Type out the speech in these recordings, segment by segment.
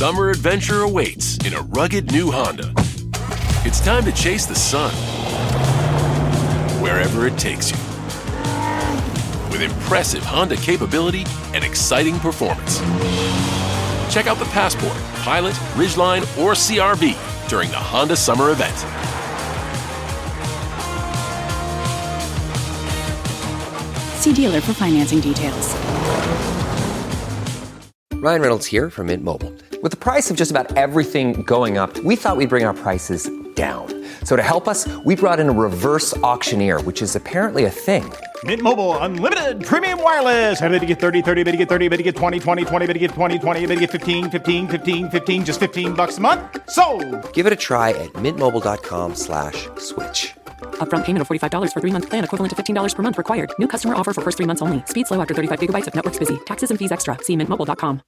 Summer adventure awaits in a rugged new Honda. It's time to chase the sun wherever it takes you. With impressive Honda capability and exciting performance. Check out the Passport, Pilot, Ridgeline, or CR-V during the Honda Summer event. See dealer for financing details. Ryan Reynolds here from Mint Mobile. With the price of just about everything going up, we thought we'd bring our prices down. So to help us, we brought in a reverse auctioneer, which is apparently a thing. Mint Mobile Unlimited Premium Wireless. How to get 30, 30, bit to get 30, bit to get 20, 20, 20, bit to get 20, 20, bit to get 15, 15, 15, 15, just $15 a month? Sold! Give it a try at mintmobile.com/switch. Upfront payment of $45 for 3-month plan, equivalent to $15 per month required. New customer offer for first 3 months only. Speed slow after 35 gigabytes if network's busy. Taxes and fees extra. See mintmobile.com.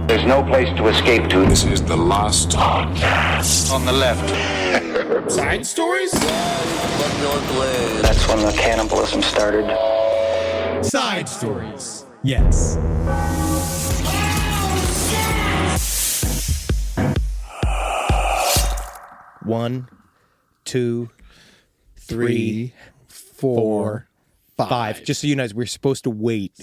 There's no place to escape to. This is the last podcast. On the left. Side stories? That's when the cannibalism started. Side stories. Yes. One, two, three, four, five. Just so you know, we're supposed to wait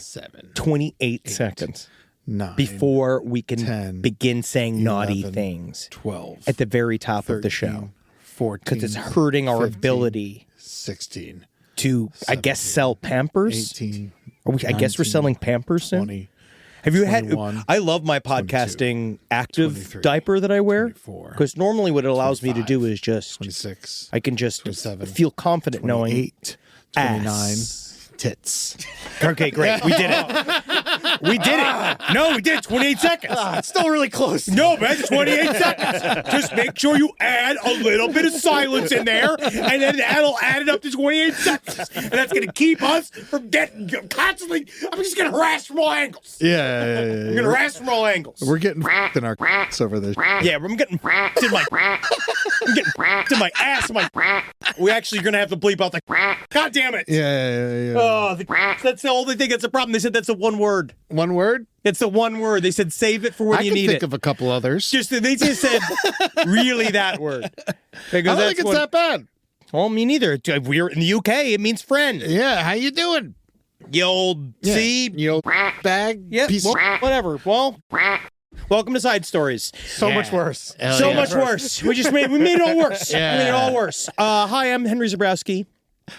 28 seconds. 9, before we can 10, begin saying 11, naughty things 12 at the very top 13, of the show. 14, because it's hurting our 15, ability 16 to, 17, I guess, sell Pampers. 18, I guess we're selling Pampers soon. 20, Have you 21, had? I love my podcasting active diaper that I wear, because normally what it allows me to do is just 26. I can just 27, feel confident knowing 28, 29. ass. Tits. Okay, great. We did it. We did it. No, we did it. 28 seconds. It's still really close. No, man, it's 28 seconds. Just make sure you add a little bit of silence in there, and then that'll add it up to 28 seconds. And that's going to keep us from getting constantly. I'm just going to harass from all angles. Yeah. I'm going to harass from all angles. We're getting in our over there. Yeah, I'm getting in my. I'm getting in my ass. We actually are going to have to bleep out the. God damn it. Yeah. Oh, that's the only thing that's a problem. They said that's the one word. One word? It's the one word. They said save it for when you need it. I can think of a couple others. They just said really that word. I don't think it's that bad. Well, me neither. We're in the UK. It means friend. Yeah. How you doing? You old You old bag. Yeah. Whatever. Well. Welcome to Side Stories. So much worse. So much worse. We made it all worse. Yeah. We made it all worse. Hi, I'm Henry Zabrowski.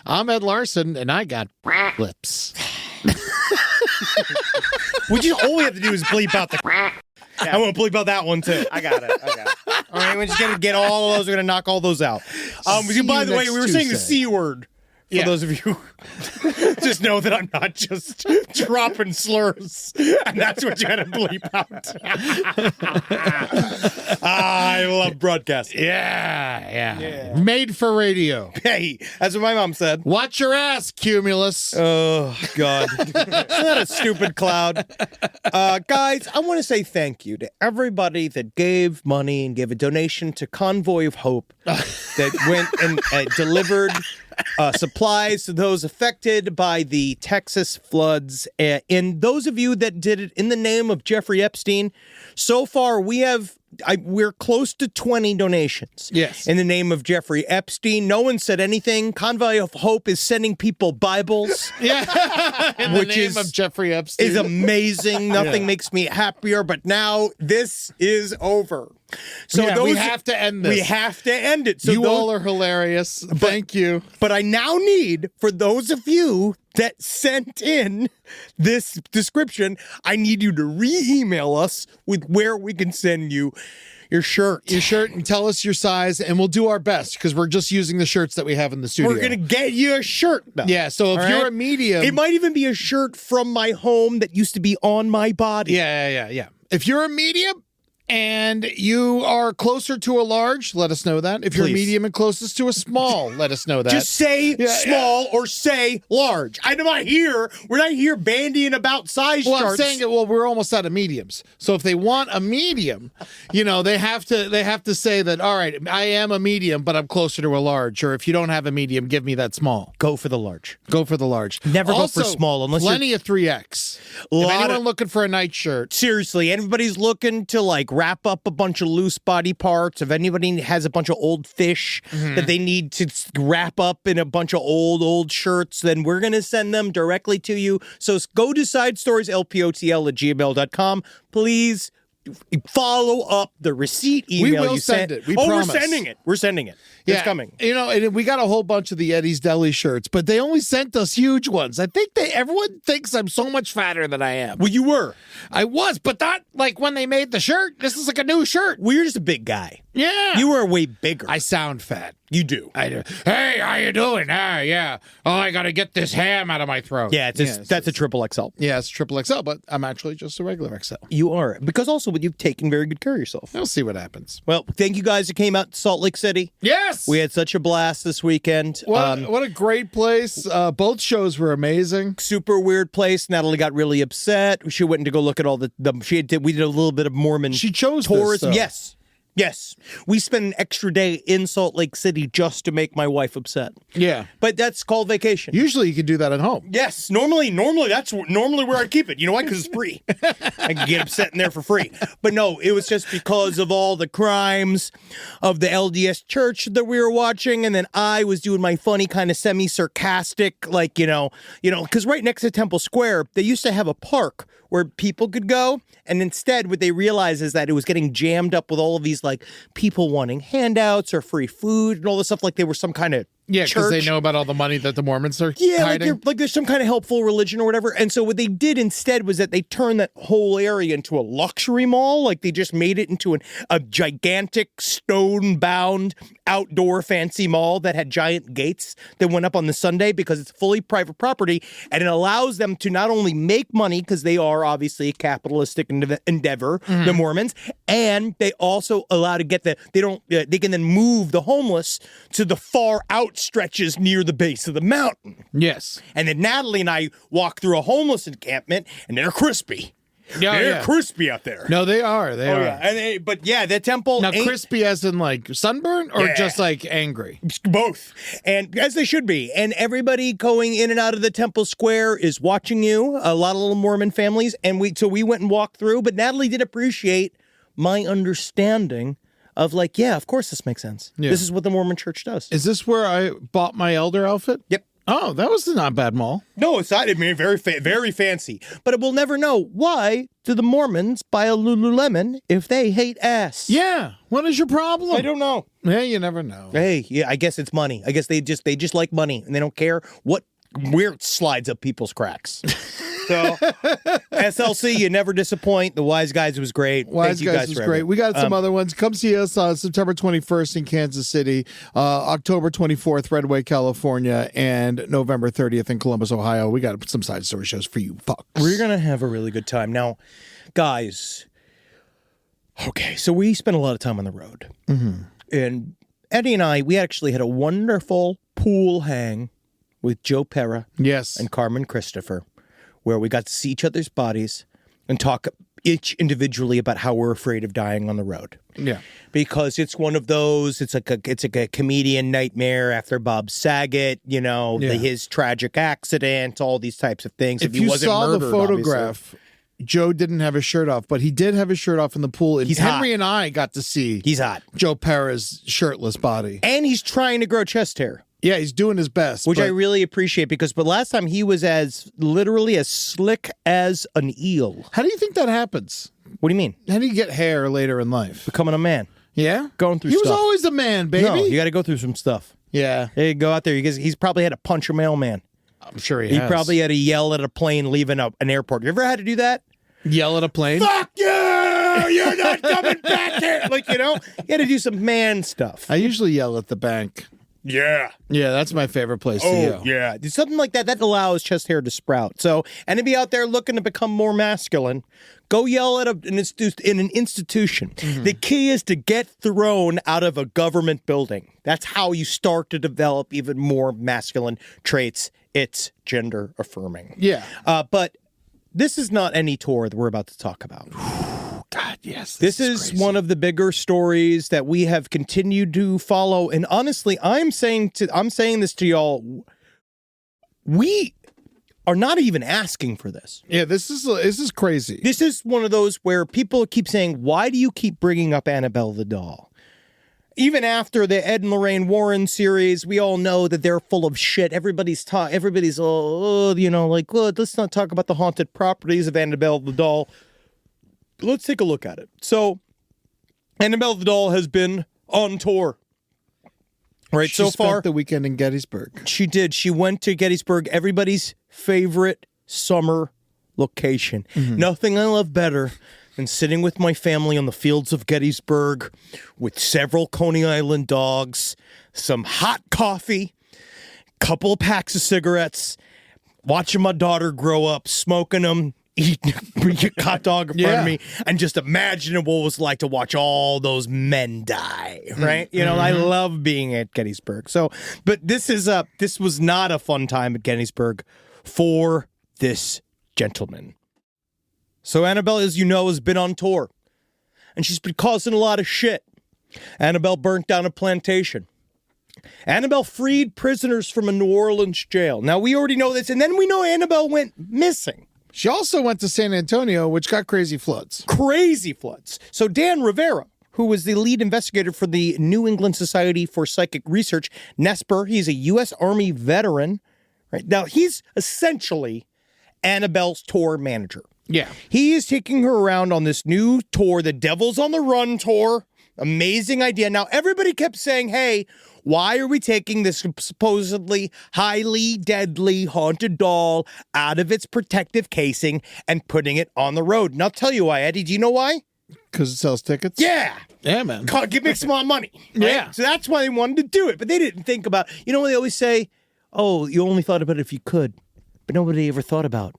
I'm Ed Larson, and I got lips. All we have to do is bleep out the. Yeah. I want to bleep out that one too. I got it. All right, we're just gonna get all of those. We're gonna knock all those out. By the way, we were saying the C word. For those of you, just know that I'm not just dropping slurs, and that's what you had to bleep out. I love broadcasting. Yeah. Made for radio. Hey, that's what my mom said. Watch your ass, Cumulus. Oh, God. Isn't that a stupid cloud? Guys, I want to say thank you to everybody that gave money and gave a donation to Convoy of Hope that went and delivered supplies to those affected by the Texas floods. And those of you that did it in the name of Jeffrey Epstein, so far we're close to 20 donations. Yes. In the name of Jeffrey Epstein. No one said anything. Convoy of Hope is sending people Bibles. Yeah. In the name of Jeffrey Epstein. Is amazing. Nothing makes me happier. But now this is over. So we have to end this. We have to end it. So all are hilarious. Thank you. But I now need, for those of you that sent in this description, I need you to re-email us with where we can send you your shirt. And tell us your size, and we'll do our best, because we're just using the shirts that we have in the studio. We're going to get you a shirt, though. Yeah, so if you're a medium... It might even be a shirt from my home that used to be on my body. Yeah. If you're a medium... and you are closer to a large, let us know that. If you're Please. medium and closest to a small, let us know that. Just say small or say large. I'm not here. We're not here bandying about size Well, charts. I'm saying it. Well, we're almost out of mediums. So if they want a medium, they have to say that. All right, I am a medium, but I'm closer to a large. Or if you don't have a medium, give me that small. Go for the large. Go for the large. Never Also, go for small unless plenty of 3X. If anyone looking for a nightshirt, seriously, anybody's looking to like wrap up a bunch of loose body parts, if anybody has a bunch of old fish that they need to wrap up in a bunch of old shirts, then we're going to send them directly to you. So go to sidestorieslpotl@gmail.com. Please follow up the receipt email. We will you send sent. it. We promise. We're sending it. We're sending it. It's coming. And we got a whole bunch of the Eddie's Deli shirts, but they only sent us huge ones. I think everyone thinks I'm so much fatter than I am. Well, you were. I was, but not like when they made the shirt. This is like a new shirt. Well, you're just a big guy. Yeah. You were way bigger. I sound fat. You do. I do. Hey, how you doing? Yeah. Oh, I got to get this ham out of my throat. Yeah, that's a triple XL. Yeah, it's triple XL, but I'm actually just a regular XL. You are. Because also, you've taken very good care of yourself. We'll see what happens. Well, thank you guys who came out to Salt Lake City. Yes! We had such a blast this weekend. What a great place. Both shows were amazing. Super weird place. Natalie got really upset. She went to go look at all we did a little bit of Mormon She chose tourism. this, Yes. We spent an extra day in Salt Lake City just to make my wife upset. Yeah. But that's called vacation. Usually you can do that at home. Yes. Normally that's where I keep it. You know why? Because it's free. I can get upset in there for free. But no, it was just because of all the crimes of the LDS church that we were watching. And then I was doing my funny kind of semi-sarcastic, because right next to Temple Square, they used to have a park where people could go. And instead, what they realized is that it was getting jammed up with all of these people wanting handouts or free food and all this stuff, like they were some kind of because they know about all the money that the Mormons are hiding. Like there's some kind of helpful religion or whatever. And so what they did instead was that they turned that whole area into a luxury mall. Like they just made it into a gigantic stone-bound outdoor fancy mall that had giant gates that went up on the Sunday because it's fully private property, and it allows them to not only make money because they are obviously a capitalistic endeavor, the Mormons, and they also allow to get they can then move the homeless to the far out stretches near the base of the mountain. Yes. And then Natalie and I walk through a homeless encampment, and they're crispy. They're crispy out there. No, they are. They are. Yeah. The temple. Now, crispy as in sunburn or just angry? Both. And as they should be. And everybody going in and out of the temple square is watching you. A lot of little Mormon families. And we went and walked through. But Natalie did appreciate my understanding of of course this makes sense. Yeah. This is what the Mormon church does. Is this where I bought my elder outfit? Yep. Oh, that was not a bad mall. No, it's not. I mean, very fancy. But we'll never know. Why do the Mormons buy a Lululemon if they hate ass? Yeah. What is your problem? I don't know. Yeah, you never know. Hey, yeah, I guess it's money. I guess they just like money, and they don't care where it slides up people's cracks. So, SLC, you never disappoint. The Wise Guys was great. Wise Guys was great. We got some other ones. Come see us on September 21st in Kansas City, October 24th, Redway, California, and November 30th in Columbus, Ohio. We got some side story shows for you fucks. We're going to have a really good time. Now, guys, okay, so we spent a lot of time on the road. Mm-hmm. And Eddie and I, we actually had a wonderful pool hang with Joe Pera and Carmen Christopher, where we got to see each other's bodies and talk each individually about how we're afraid of dying on the road. Yeah. Because it's one of those, it's like a comedian nightmare after Bob Saget, his tragic accident, all these types of things. If you saw the photograph, obviously, Joe didn't have his shirt off, but he did have his shirt off in the pool. And Henry and I got to see Joe Pera's shirtless body. And he's trying to grow chest hair. Yeah, he's doing his best. Which I really appreciate but last time he was literally as slick as an eel. How do you think that happens? What do you mean? How do you get hair later in life? Becoming a man. Yeah? Going through stuff. He was always a man, baby. No, you got to go through some stuff. Yeah. Hey, go out there. He's probably had to punch a mailman. I'm sure he has. He probably had to yell at a plane leaving an airport. You ever had to do that? Yell at a plane? Fuck you! You're not coming back here! You had to do some man stuff. I usually yell at the bank. Yeah. Yeah, that's my favorite place to go. Yeah. Something like that allows chest hair to sprout. So anybody out there looking to become more masculine, go yell at in an institution. Mm-hmm. The key is to get thrown out of a government building. That's how you start to develop even more masculine traits. It's gender affirming. Yeah. But this is not any tour that we're about to talk about. God, yes. This is one of the bigger stories that we have continued to follow. And honestly, I'm saying this to y'all. We are not even asking for this. Yeah, this is crazy. This is one of those where people keep saying, why do you keep bringing up Annabelle the doll? Even after the Ed and Lorraine Warren series, we all know that they're full of shit. Everybody's let's not talk about the haunted properties of Annabelle the doll. Let's take a look at it. So, Annabelle the doll has been on tour. Right, she so far. Spent the weekend in Gettysburg. She did. She went to Gettysburg, everybody's favorite summer location. Mm-hmm. Nothing I love better than sitting with my family on the fields of Gettysburg with several Coney Island dogs, some hot coffee, couple of packs of cigarettes, watching my daughter grow up, smoking them, eating a hot dog in front of me, and just imagining what it was like to watch all those men die, right? You know, I love being at Gettysburg. So, but this was not a fun time at Gettysburg for this gentleman. So Annabelle, as you know, has been on tour, and she's been causing a lot of shit. Annabelle burnt down a plantation. Annabelle freed prisoners from a New Orleans jail. Now, we already know this, and then we know Annabelle went missing. She also went to San Antonio, which got crazy floods. Crazy floods. So Dan Rivera, who was the lead investigator for the New England Society for Psychic Research, NESPR, he's a U.S. Army veteran. Right now, he's essentially Annabelle's tour manager. Yeah. He is taking her around on this new tour, the Devil's on the Run tour. Amazing idea. Now, everybody kept saying, hey, why are we taking this supposedly highly deadly haunted doll out of its protective casing and putting it on the road? And I'll tell you why, Eddie. Do you know why? Because it sells tickets? Yeah. Yeah, man. Give me some more money. Right? Yeah. So that's why they wanted to do it. But they didn't think about, you know what they always say? Oh, you only thought about it if you could. But nobody ever thought about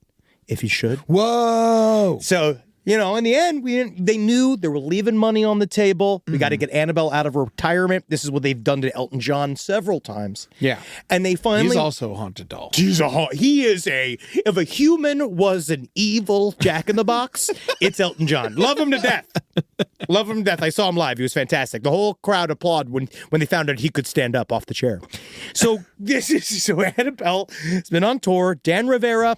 if you should. Whoa. So, you know, in the end, they knew they were leaving money on the table. We got to get Annabelle out of retirement. This is what they've done to Elton John several times. Yeah. And they finally... He's also a haunted doll. He is if a human was an evil Jack-in-the-Box, it's Elton John. Love him to death. Love him to death. I saw him live. He was fantastic. The whole crowd applauded when they found out he could stand up off the chair. So Annabelle has been on tour. Dan Rivera...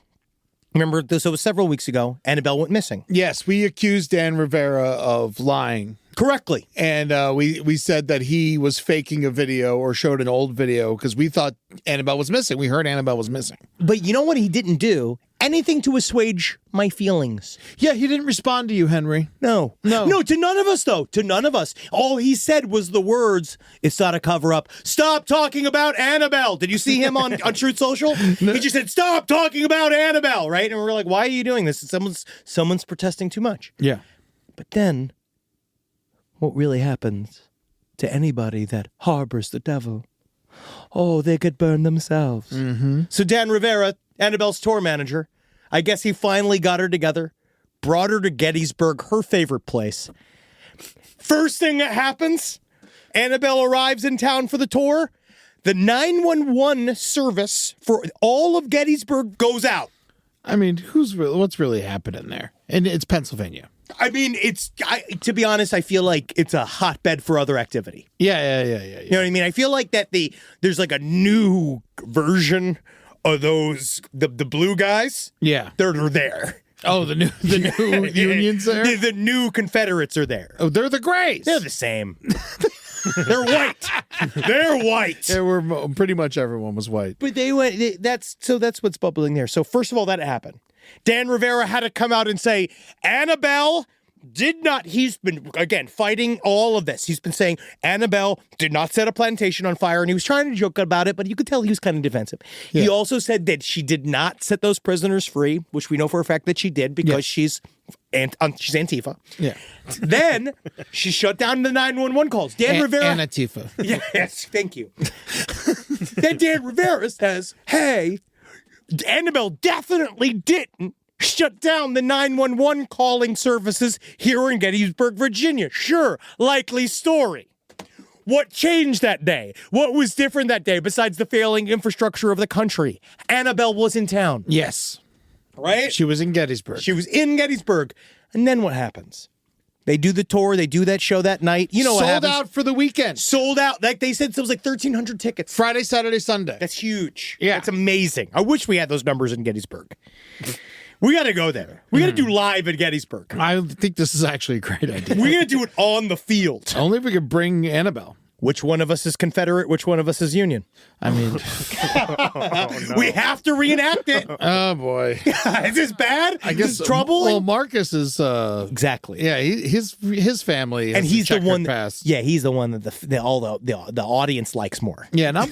Remember, this was several weeks ago, Annabelle went missing. Yes, we accused Dan Rivera of lying. Correctly. And we said that he was faking a video or showed an old video because we thought Annabelle was missing. We heard Annabelle was missing. But you know what he didn't do? Anything to assuage my feelings. Yeah, he didn't respond to you, Henry. No, to none of us, though. To none of us. All he said was the words, it's not a cover-up. Stop talking about Annabelle. Did you see him on Truth Social? No. He just said, stop talking about Annabelle, right? And we're like, why are you doing this? Someone's protesting too much. Yeah. But then, what really happens to anybody that harbors the devil? Oh, they could burn themselves. Mm-hmm. So Dan Rivera, Annabelle's tour manager, I guess he finally got her together, brought her to Gettysburg, her favorite place. First thing that happens, Annabelle arrives in town for the tour. The 911 service for all of Gettysburg goes out. I mean, what's really happening there? And it's Pennsylvania. I mean, to be honest, I feel like it's a hotbed for other activity. Yeah. You know what I mean? I feel like that there's like a new version of those the blue guys. Yeah, they're there. Oh, the new unions there. The new Confederates are there. Oh, they're the Greys. They're the same. They're white. They're white. There were pretty much everyone was white. But they went. That's what's bubbling there. So first of all, that happened. Dan Rivera had to come out and say, Annabelle he's been, again, fighting all of this. He's been saying Annabelle did not set a plantation on fire, and he was trying to joke about it, but you could tell he was kind of defensive. Yeah. He also said that she did not set those prisoners free, which we know for a fact that she did because she's Antifa. Yeah. Then she shut down the 911 calls. Dan Rivera. Antifa. Yes, thank you. Then Dan Rivera says, hey, Annabelle definitely didn't shut down the 911 calling services here in Gettysburg, Virginia. Sure, likely story. What changed that day? What was different that day besides the failing infrastructure of the country? Annabelle was in town. Yes. Right? She was in Gettysburg. She was in Gettysburg. And then what happens? They do the tour. They do that show that night. You know what happens? Sold out for the weekend. Sold out. Like they said, it was like 1,300 tickets. Friday, Saturday, Sunday. That's huge. Yeah. That's amazing. I wish we had those numbers in Gettysburg. We got to go there. We got to do live at Gettysburg. I think this is actually a great idea. We got to do it on the field. Only if we could bring Annabelle. Which one of us is Confederate? Which one of us is Union? I mean, no. We have to reenact it. Oh boy, is this bad? I guess trouble. Well, Marcus is exactly. Yeah, his family, has and he's the one. Past. Yeah, he's the one that the audience likes more. Yeah, and I'm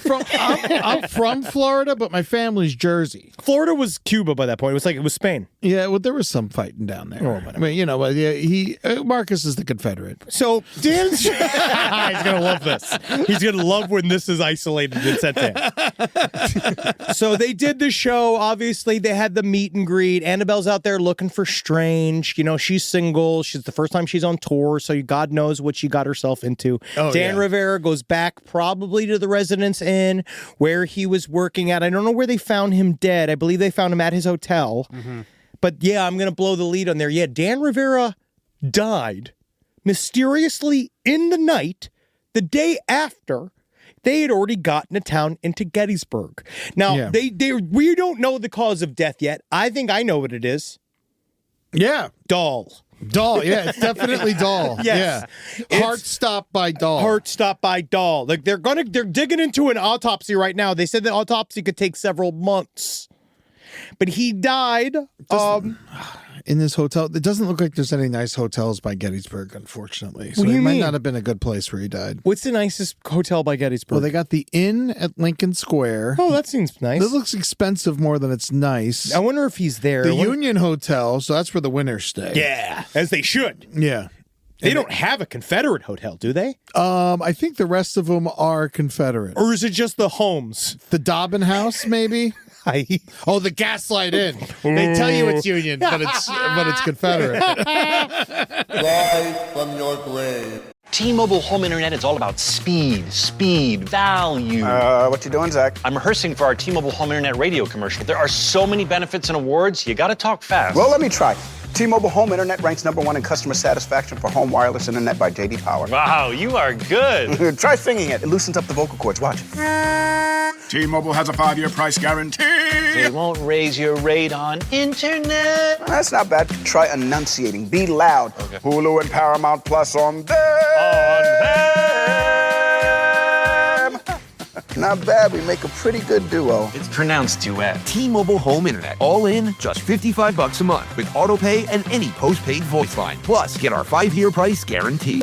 from Florida, but my family's Jersey. Florida was Cuba by that point. It was Spain. Yeah, well, there was some fighting down there. Oh, I mean, yeah, Marcus is the Confederate. So Dan's he's gonna love this. He's going to love when this is isolated and sent in. So they did the show. Obviously, they had the meet and greet. Annabelle's out there looking for Strange. You know, she's single. She's the first time she's on tour, so God knows what she got herself into. Oh, Dan Rivera goes back probably to the Residence Inn where he was working at. I don't know where they found him dead. I believe they found him at his hotel. Mm-hmm. But yeah, I'm going to blow the lead on there. Yeah, Dan Rivera died mysteriously in the night. The day after, they had already gotten a town into Gettysburg. Now, we don't know the cause of death yet. I think I know what it is. Yeah. Doll. Yeah, it's definitely doll. Yes. Yeah. Heart stopped by doll. Heart stopped by doll. Like they're digging into an autopsy right now. They said the autopsy could take several months. But he died in this hotel. It doesn't look like there's any nice hotels by Gettysburg, unfortunately. So what do you it might mean? not have been a good place where he died. What's the nicest hotel by Gettysburg? Well, they got the Inn at Lincoln Square. Oh, that seems nice. It looks expensive more than it's nice. I wonder if he's there. The Union Hotel, so that's where the winners stay. Yeah, as they should. Yeah. They don't have a Confederate hotel, do they? I think the rest of them are Confederate. Or is it just the homes? The Dobbin House, maybe? The Gaslight Inn. They tell you it's Union, but it's Confederate. Rise from your grave. T-Mobile Home Internet is all about speed, value. What you doing, Zach? I'm rehearsing for our T-Mobile Home Internet radio commercial. There are so many benefits and awards, you gotta talk fast. Well, let me try. T-Mobile Home Internet ranks #1 in customer satisfaction for home wireless internet by J.D. Power. Wow, you are good. Try singing it. It loosens up the vocal cords. Watch. T-Mobile has a 5-year price guarantee. They won't raise your rate on internet. That's not bad. Try enunciating. Be loud. Okay. Hulu and Paramount Plus on them. Not bad. We make a pretty good duo. It's pronounced duet. T-Mobile Home Internet. All in, just $55 a month with autopay and any postpaid voice line. Plus, get our 5-year price guarantee.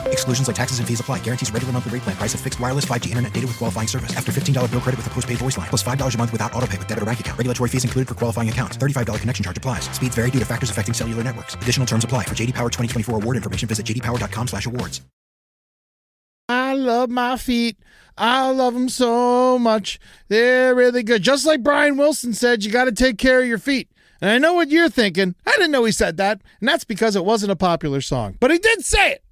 Exclusions like taxes and fees apply. Guarantees regular monthly rate plan. Price of fixed wireless 5G internet data with qualifying service. After $15 bill credit with a postpaid voice line. Plus $5 a month without autopay with debit or bank account. Regulatory fees included for qualifying accounts. $35 connection charge applies. Speeds vary due to factors affecting cellular networks. Additional terms apply. For JD Power 2024 award information, visit jdpower.com/awards. I love my feet. I love them so much. They're really good. Just like Brian Wilson said, you got to take care of your feet. And I know what you're thinking. I didn't know he said that. And that's because it wasn't a popular song. But he did say it.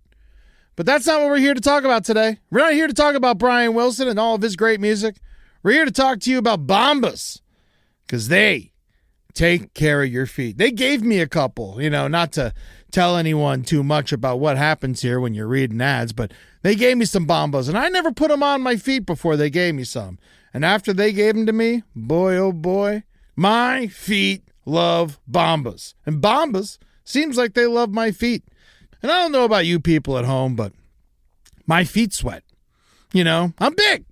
But that's not what we're here to talk about today. We're not here to talk about Brian Wilson and all of his great music. We're here to talk to you about Bombas. Because they take care of your feet. They gave me a couple, not to tell anyone too much about what happens here when you're reading ads, but they gave me some Bombas, and I never put them on my feet before they gave me some. And after they gave them to me, boy, oh boy, my feet love Bombas. And Bombas seems like they love my feet. And I don't know about you people at home, but my feet sweat. I'm big.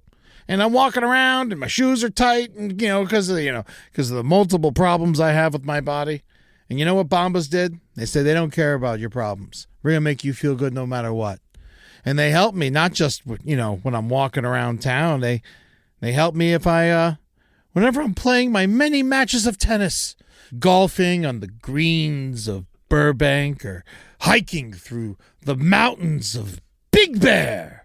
And I'm walking around, and my shoes are tight, and because of the multiple problems I have with my body. And you know what Bombas did? They said they don't care about your problems. We're going to make you feel good no matter what. And they help me, not just, when I'm walking around town. They help me if whenever I'm playing my many matches of tennis, golfing on the greens of Burbank or hiking through the mountains of Big Bear.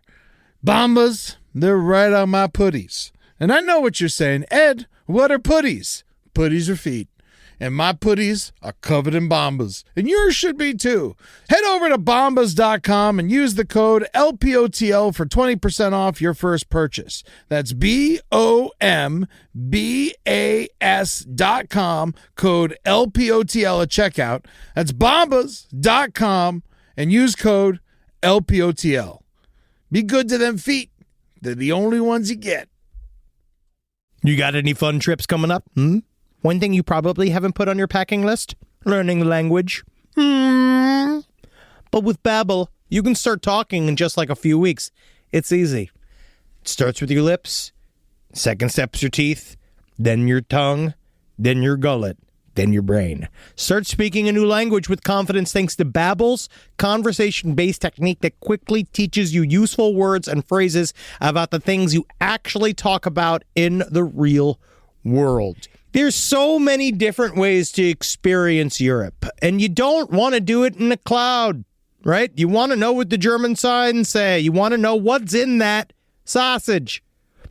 Bombas, they're right on my putties. And I know what you're saying. Ed, what are putties? Putties are feet. And my putties are covered in Bombas. And yours should be too. Head over to Bombas.com and use the code LPOTL for 20% off your first purchase. That's BOMBAS.com, code LPOTL at checkout. That's Bombas.com and use code LPOTL. Be good to them feet. They're the only ones you get. You got any fun trips coming up? One thing you probably haven't put on your packing list? Learning the language. But with Babbel, you can start talking in just like a few weeks. It's easy. It starts with your lips. Second step's your teeth. Then your tongue. Then your gullet. Then your brain. Start speaking a new language with confidence thanks to Babbel's conversation-based technique that quickly teaches you useful words and phrases about the things you actually talk about in the real world. There's so many different ways to experience Europe, and you don't want to do it in the cloud, right? You want to know what the German signs say. You want to know what's in that sausage.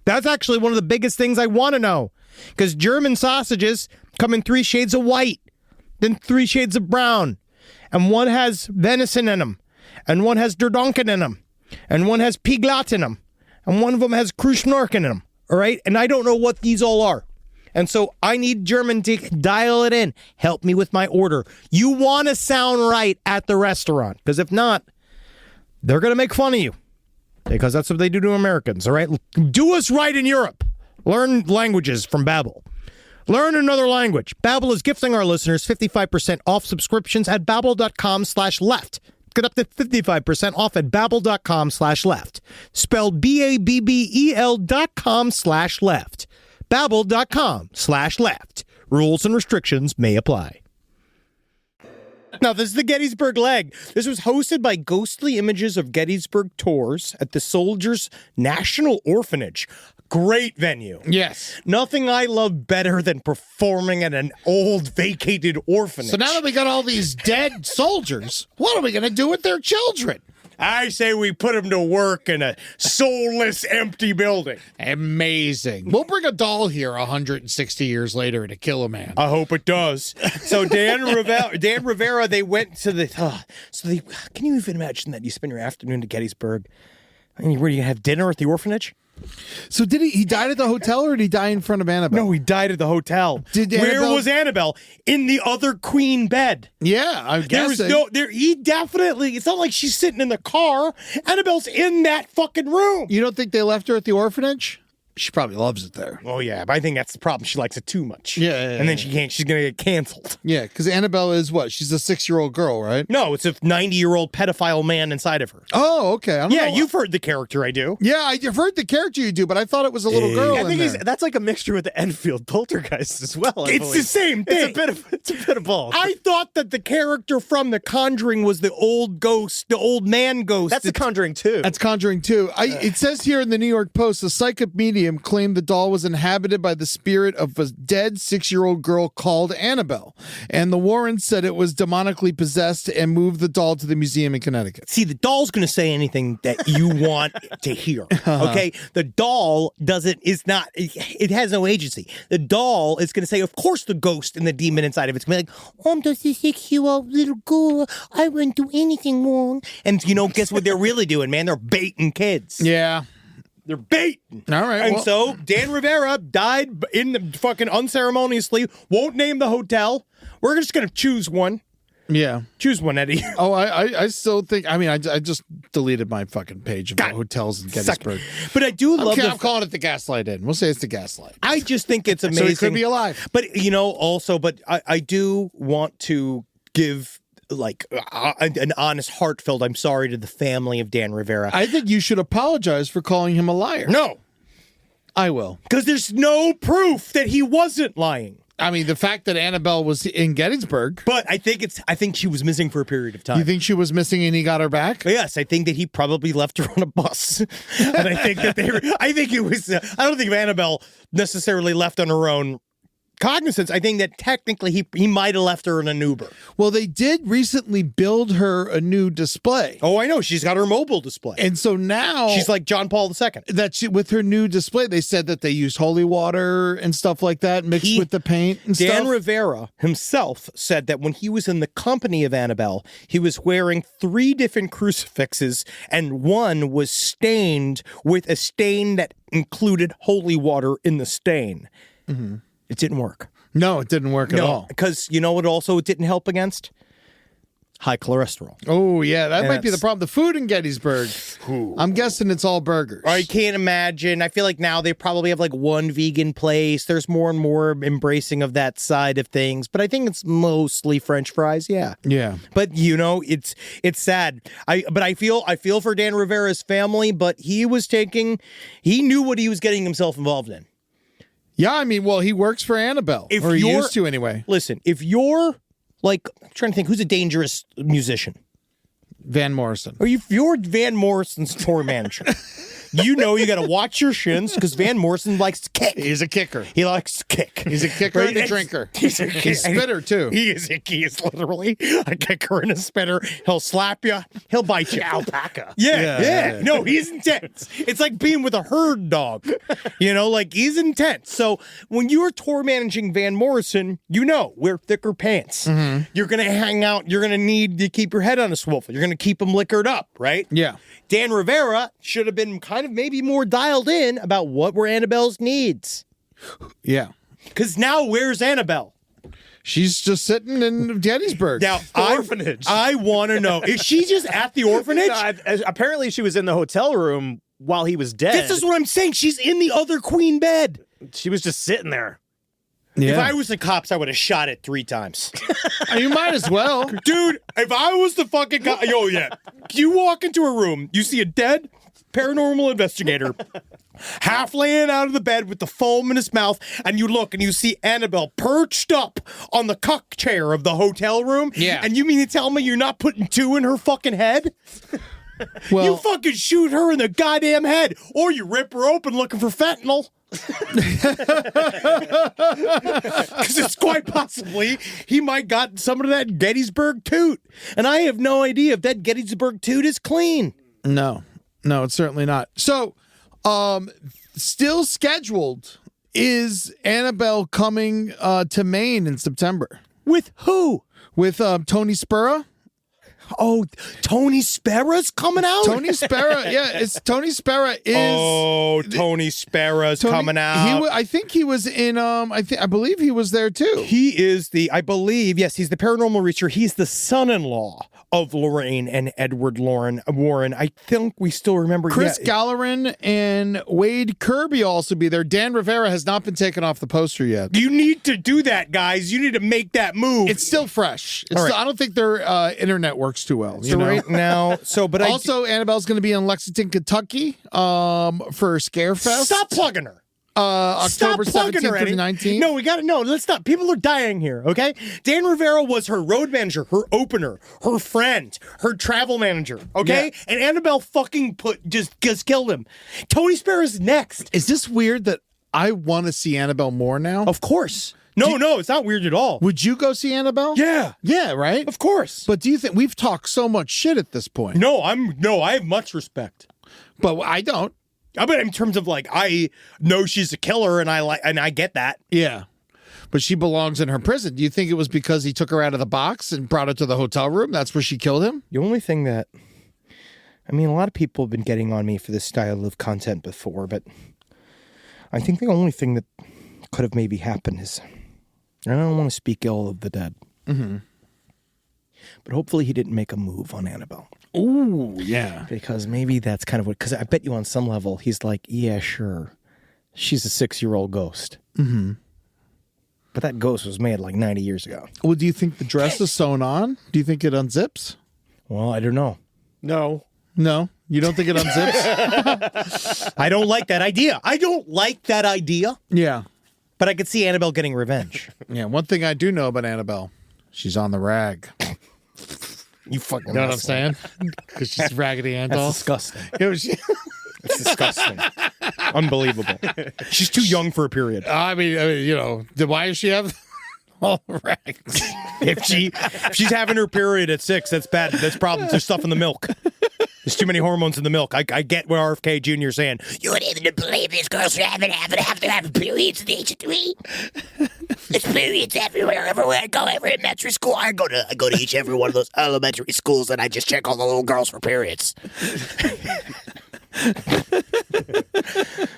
That's actually one of the biggest things I want to know, because German sausages come in 3 shades of white, then 3 shades of brown, and one has venison in them, and one has Derdonken in them, and one has Piglat in them, and one of them has Kruschnorken in them, all right? And I don't know what these all are. And so I need German to dial it in. Help me with my order. You want to sound right at the restaurant, because if not, they're going to make fun of you, because that's what they do to Americans, all right? Do us right in Europe. Learn languages from Babbel. Learn another language. Babbel is gifting our listeners 55% off subscriptions at babbel.com/left. Get up to 55% off at babbel.com/left. Spelled BABBEL.com/left. Babbel.com/left. Rules and restrictions may apply. Now, this is the Gettysburg leg. This was hosted by Ghostly Images of Gettysburg Tours at the Soldiers National Orphanage. Great venue. Yes. Nothing I love better than performing at an old vacated orphanage. So now that we got all these dead soldiers, what are we going to do with their children? I say we put them to work in a soulless, empty building. Amazing. We'll bring a doll here 160 years later to kill a man. I hope it does. So Dan Rivera, they went to the... can you even imagine that? You spend your afternoon at Gettysburg, and where you have dinner at the orphanage? So did he died at the hotel, or did he die in front of Annabelle? No, he died at the hotel. Where was Annabelle? In the other queen bed. Yeah, I guess. He definitely, it's not like she's sitting in the car. Annabelle's in that fucking room. You don't think they left her at the orphanage? She probably loves it there. Oh, yeah, but I think that's the problem. She likes it too much. Yeah. And then she's going to get canceled. Yeah, because Annabelle is what? She's a 6-year-old girl, right? No, it's a 90-year-old pedophile man inside of her. Oh, okay. I don't know. You've heard the character I do. Yeah, I've heard the character you do, but I thought it was a little girl. I think that's like a mixture with the Enfield poltergeist as well. It's the same thing. It's a bit of both. I thought that the character from The Conjuring was the old ghost, the old man ghost. That's The Conjuring 2. That's Conjuring 2. It says here in the New York Post, a psychic medium claimed the doll was inhabited by the spirit of a dead 6-year-old girl called Annabelle. And the Warrens said it was demonically possessed and moved the doll to the museum in Connecticut. See, the doll's going to say anything that you want to hear. Okay? The doll it has no agency. The doll is going to say, of course, the ghost and the demon inside of it's going to be like, I'm just a 6-year-old little girl. I wouldn't do anything wrong. And, guess what they're really doing, man? They're baiting kids. Yeah. They're baiting. All right. And so Dan Rivera died in the fucking unceremoniously. Won't name the hotel. We're just going to choose one. Yeah. Choose one, Eddie. Oh, I still think, I just deleted my fucking page of the hotels in Gettysburg. But I do love I'm calling it the Gaslight Inn. We'll say it's the Gaslight. I just think it's amazing. So it could be alive. But, I do want to give an honest, heartfelt I'm sorry to the family of Dan Rivera. I think you should apologize for calling him a liar. No. I will. Because there's no proof that he wasn't lying. I mean, the fact that Annabelle was in Gettysburg. But I think she was missing for a period of time. You think she was missing and he got her back? Yes, I think that he probably left her on a bus. And I think that I don't think Annabelle necessarily left on her own cognizance. I think that technically he might have left her in an Uber. Well, they did recently build her a new display. Oh, I know. She's got her mobile display. And so now she's like John Paul II. With her new display, they said that they used holy water and stuff like that mixed with the paint and stuff. Dan Rivera himself said that when he was in the company of Annabelle, he was wearing 3 different crucifixes, and one was stained with a stain that included holy water in the stain. Mm-hmm. It didn't work. No, it didn't work at all. Because you know what also it didn't help against? High cholesterol. Oh, yeah. That might be the problem. The food in Gettysburg, I'm guessing it's all burgers. I can't imagine. I feel like now they probably have like one vegan place. There's more and more embracing of that side of things. But I think it's mostly French fries, yeah. Yeah. But, you know, it's sad. I feel for Dan Rivera's family, but he knew what he was getting himself involved in. Yeah, I mean, well, he works for Annabelle. Or he used to anyway. Listen, if you're like, I'm trying to think, who's a dangerous musician? Van Morrison. Or if you're Van Morrison's tour manager, you know you got to watch your shins because Van Morrison likes to kick. He's a kicker. He likes to kick. He's a kicker and a drinker. He's a spitter, too. He is literally a kicker and a spitter. He'll slap you. He'll bite you. Alpaca. Yeah. No, he's intense. It's like being with a herd dog. You know, like he's intense. So when you're tour managing Van Morrison, you know, wear thicker pants. Mm-hmm. You're going to hang out. You're going to need to keep your head on a swivel. You're going to keep them liquored up, right? Yeah. Dan Rivera should have been kind of maybe more dialed in about what were Annabelle's needs. Yeah. Because now where's Annabelle? She's just sitting in Gettysburg. Now, orphanage. I want to know, is she just at the orphanage? No, apparently she was in the hotel room while he was dead. This is what I'm saying. She's in the other queen bed. She was just sitting there. Yeah. If I was the cops, I would have shot it 3 times. You might as well. Dude, if I was the fucking guy, you walk into a room, you see a dead paranormal investigator half laying out of the bed with the foam in his mouth, and you look and you see Annabelle perched up on the cuck chair of the hotel room. Yeah. And you mean to tell me you're not putting 2 in her fucking head? Well, you fucking shoot her in the goddamn head, or you rip her open looking for fentanyl. Because it's quite possibly he might got some of that Gettysburg toot, and I have no idea if that Gettysburg toot is clean. No, it's certainly not. So, still scheduled is Annabelle coming to Maine in September. With who? With Tony Spera. Oh, Tony Spera's coming out? Tony Spera, yeah. It's Tony Spera is. Oh, Tony Spera's coming out. I think he was in. I believe he was there too. He is he's the paranormal researcher. He's the son-in-law of Lorraine and Edward Warren. I think we still remember Chris Gallerin and Wade Kirby also be there. Dan Rivera has not been taken off the poster yet. You need to do that, guys. You need to make that move. It's still fresh. All right. I don't think their internet works too well. So right now, also Annabelle's going to be in Lexington, Kentucky, for Scarefest. Stop plugging her. October 17th through 19th. No, let's stop. People are dying here, okay? Dan Rivera was her road manager, her opener, her friend, her travel manager, okay? Yeah. And Annabelle fucking just killed him. Tony Spera's next. Is this weird that I want to see Annabelle more now? Of course. No, it's not weird at all. Would you go see Annabelle? Yeah. Yeah, right? Of course. But do you think we've talked so much shit at this point? No, I have much respect. But I don't. But in terms of I know she's a killer and I get that. Yeah. But she belongs in her prison. Do you think it was because he took her out of the box and brought her to the hotel room? That's where she killed him? The only thing that, a lot of people have been getting on me for this style of content before, but I think the only thing that could have maybe happened is, I don't want to speak ill of the dead. Mm-hmm. But hopefully he didn't make a move on Annabelle. Ooh, yeah. Because maybe that's kind of because I bet you on some level, he's like, yeah, sure. She's a 6-year-old ghost. Mm-hmm. But that ghost was made 90 years ago. Well, do you think the dress is sewn on? Do you think it unzips? Well, I don't know. No, you don't think it unzips? I don't like that idea. Yeah. But I could see Annabelle getting revenge. Yeah, one thing I do know about Annabelle, she's on the rag. You fucking know what I'm saying? Because she's Raggedy Ann doll. That's disgusting. It's disgusting. Unbelievable. She's too young for a period. I mean, why does she have all the rags? If she's having her period at 6, that's bad. That's problems. There's stuff in the milk. There's too many hormones in the milk. I get what RFK Jr. is saying. You would even believe these girls have to have periods at the age of 3. There's periods everywhere I go. Every elementary school, I go to each every one of those elementary schools, and I just check all the little girls for periods.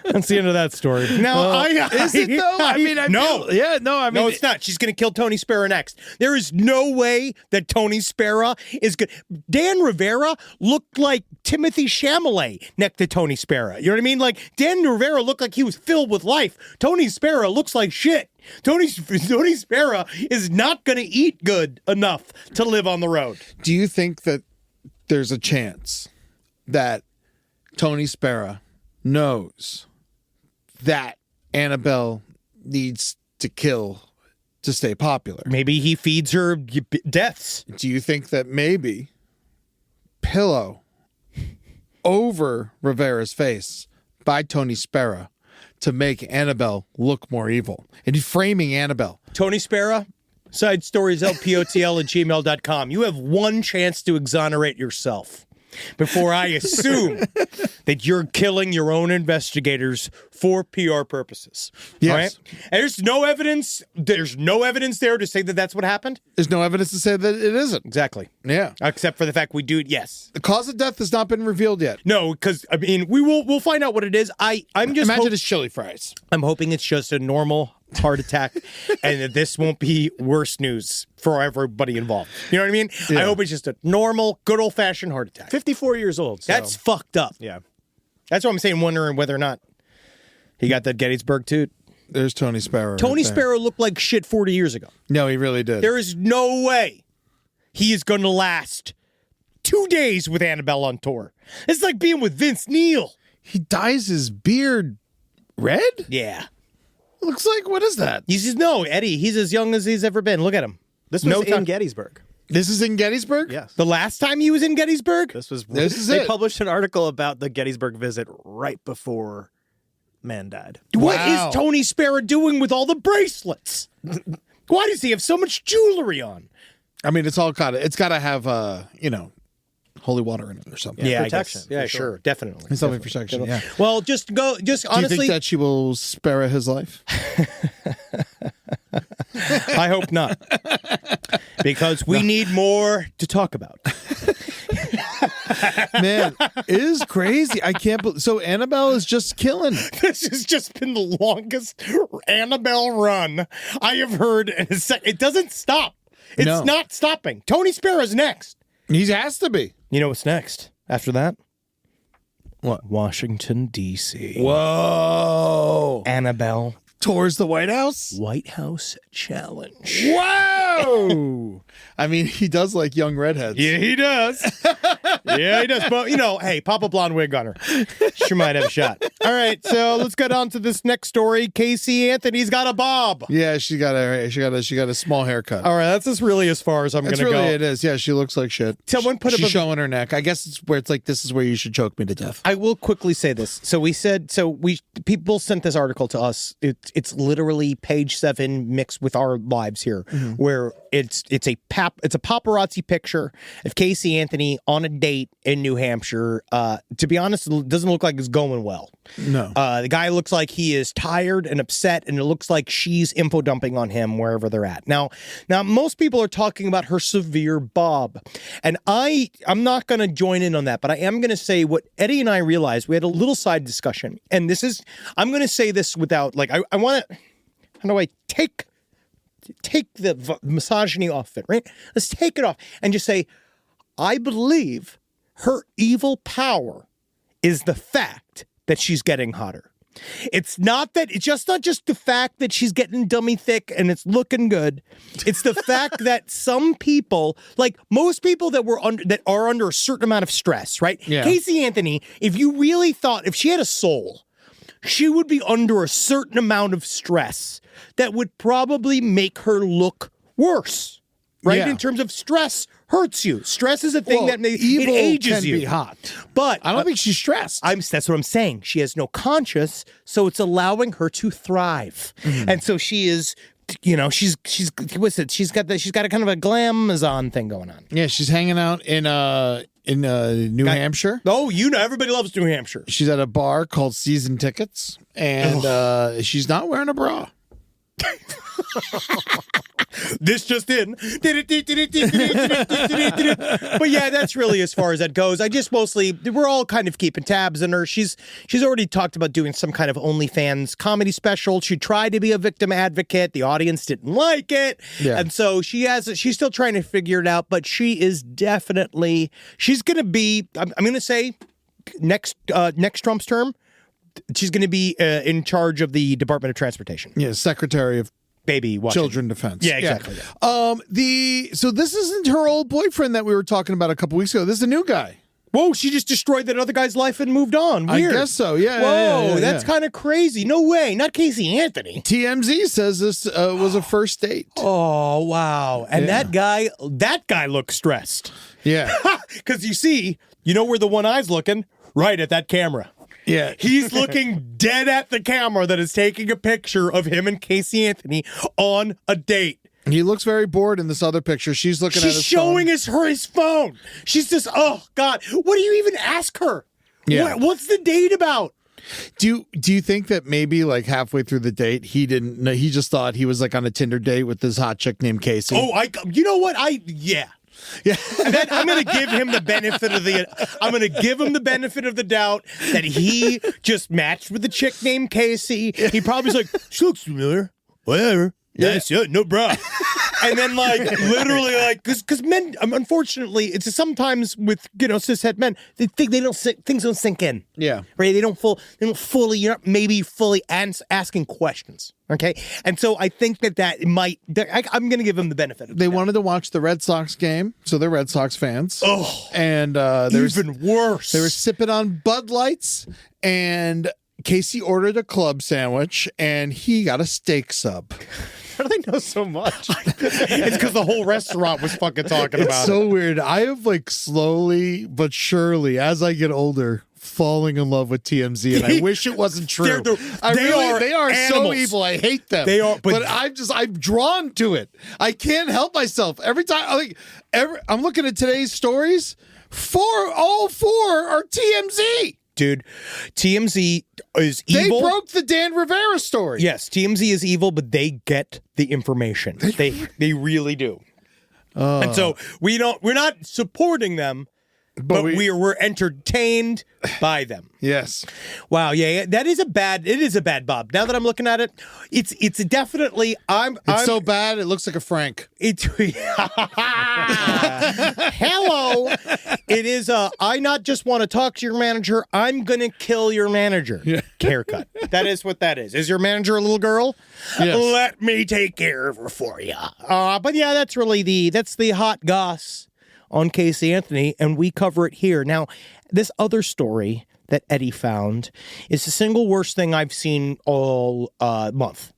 That's the end of that story. Now, is it though? No, it's not. She's going to kill Tony Spera next. There is no way that Tony Spera is good. Dan Rivera looked like Timothy Chalamet next to Tony Spera. You know what I mean? Like Dan Rivera looked like he was filled with life. Tony Spera looks like shit. Tony Spera is not going to eat good enough to live on the road. Do you think that there's a chance that Tony Spera knows that Annabelle needs to kill to stay popular? Maybe he feeds her deaths. Do you think that maybe pillow over Rivera's face by Tony Spera to make Annabelle look more evil and framing Annabelle? Tony Spera, side stories, lpotl@gmail.com. You have one chance to exonerate yourself before I assume that you're killing your own investigators for PR purposes. Yes. All right? And there's no evidence. There's no evidence there to say that that's what happened. There's no evidence to say that it isn't. Exactly. Yeah. Except for the fact we do it. Yes. The cause of death has not been revealed yet. No, because I mean we'll find out what it is. I'm just imagine it's chili fries. I'm hoping it's just a normal heart attack and that this won't be worse news for everybody involved. You know what I mean? Yeah. I hope it's just a normal, good old-fashioned heart attack. 54 years old. So. That's fucked up. Yeah. That's what I'm saying, wondering whether or not he got that Gettysburg toot. There's Tony Spera. Tony right Spera looked like shit 40 years ago. No, he really did. There is no way he is going to last 2 days with Annabelle on tour. It's like being with Vince Neil. He dyes his beard red? Yeah. Looks like, what is that? Eddie, he's as young as he's ever been. Look at him. This was in Gettysburg. This is in Gettysburg? Yes. The last time he was in Gettysburg? They published an article about the Gettysburg visit right before man died. What is Tony Spera doing with all the bracelets? Why does he have so much jewelry on? I mean, it's got to have, holy water in it or something. Yeah, protection. Yeah, sure. Definitely. It's something protection, yeah. Well, just honestly. Do you think that she will spare his life? I hope not. Because we need more to talk about. Man, it is crazy. I can't believe. So Annabelle is just killing. This has just been the longest Annabelle run I have heard. It doesn't stop. It's not stopping. Tony Spera's next. He has to be. You know what's next after that? What? Washington, D.C. Whoa. Annabelle. Tours the White House? White House Challenge. Whoa! I mean, he does like young redheads. Yeah, he does. Yeah, he does. But, hey, pop a blonde wig on her. She might have a shot. All right, so let's get on to this next story. Casey Anthony's got a bob. Yeah, she got a small haircut. All right, that's really as far as I'm going to go. It is. Yeah, she looks like shit. Someone put She's showing her neck. I guess it's where it's like, this is where you should choke me to death. I will quickly say this. People sent this article to us. It's literally page 7 mixed with our lives here, where it's a paparazzi picture of Casey Anthony on a date in New Hampshire. To be honest, it doesn't look like it's going well. No. The guy looks like he is tired and upset, and it looks like she's info dumping on him wherever they're at. Now, most people are talking about her severe bob, and I'm not going to join in on that, but I am going to say what Eddie and I realized. We had a little side discussion, and I'm going to say this without, I want to, how do I take the misogyny off it, right? Let's take it off and just say, I believe her evil power is the fact that she's getting hotter. It's not just the fact that she's getting dummy thick and it's looking good. It's the fact that some people, like most people that are under a certain amount of stress, right? Yeah. Casey Anthony, if you really thought, if she had a soul, she would be under a certain amount of stress that would probably make her look worse. Right? Yeah. In terms of stress hurts you. Stress is a thing that evil it ages can you. be hot. But I don't think she's stressed. That's what I'm saying. She has no conscience, so it's allowing her to thrive. And so she is, she's what's it? She's got a kind of a glamazon thing going on. Yeah, she's hanging out in New Hampshire. Oh, everybody loves New Hampshire. She's at a bar called Season Tickets, and she's not wearing a bra. This just in. But yeah, that's really as far as that goes. We're all kind of keeping tabs on her. She's already talked about doing some kind of OnlyFans comedy special. She tried to be a victim advocate. The audience didn't like it. Yeah. And so she's still trying to figure it out, but she is definitely, she's going to be, I'm going to say next Trump's term, she's going to be in charge of the Department of Transportation. Yeah, Secretary of Baby watching. Children Defense. Yeah, exactly. Yeah. So this isn't her old boyfriend that we were talking about a couple weeks ago. This is a new guy. Whoa, she just destroyed that other guy's life and moved on. Weird. I guess so, yeah. Whoa, that's kind of crazy. No way. Not Casey Anthony. TMZ says this was a first date. Oh, wow. And that guy looks stressed. Yeah. Because you know where the one eye's looking? Right at that camera. Yeah. He's looking dead at the camera that is taking a picture of him and Casey Anthony on a date. He looks very bored in this other picture. She's looking at his phone. She's showing his phone. She's just, oh, God. What do you even ask her? Yeah. What's the date about? Do you think that maybe like halfway through the date, he didn't know, he just thought he was like on a Tinder date with this hot chick named Casey? Oh, you know what? Yeah. And then I'm going to give him the benefit of the doubt that he just matched with the chick named Casey. He probably was like, she looks familiar. Whatever. Yes, yeah, no problem. And then, literally, because men, unfortunately, it's sometimes with cishet men, they think things don't sink in. Yeah, right. They don't fully. You're not maybe fully asking questions. Okay, and so I think that might. I'm going to give them the benefit. They wanted to watch the Red Sox game, so they're Red Sox fans. Oh, and even worse. They were sipping on Bud Lights, and Casey ordered a club sandwich, and he got a steak sub. How do they know so much? It's because the whole restaurant was fucking talking about it. It's so weird. I have slowly but surely, as I get older, falling in love with TMZ, and I wish it wasn't true. They are so evil. I hate them. They are, but I'm drawn to it. I can't help myself. Every time I'm looking at today's stories, all four are TMZ. Dude, TMZ is evil. They broke the Dan Rivera story. Yes, TMZ is evil, but they get the information. They really do. And so we're not supporting them, but we're entertained by them. Yes. Wow. Yeah. It is a bad Bob. Now that I'm looking at it, it's definitely It's so bad it looks like a Frank. Hello. It is I not just want to talk to your manager, I'm gonna kill your manager. Yeah. Haircut. That is what that is. Is your manager a little girl? Yes. Let me take care of her for you. But yeah, that's really the hot goss on Casey Anthony, and we cover it here. Now, this other story that Eddie found is the single worst thing I've seen all month.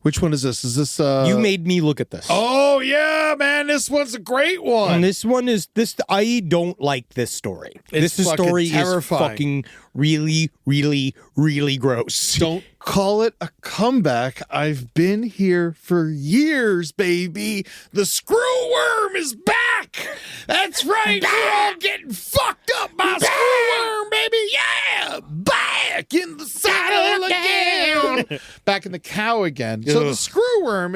Which one is this? Is this You made me look at this. Oh yeah, man, this one's a great one. And this one is I don't like this story. This story terrifying. Is fucking really, really, really gross. Don't call it a comeback. I've been here for years, baby. The screwworm is back. That's right. We're all getting fucked up by screwworm, baby. Yeah, back in the saddle again. Back in the cow again. So the screwworm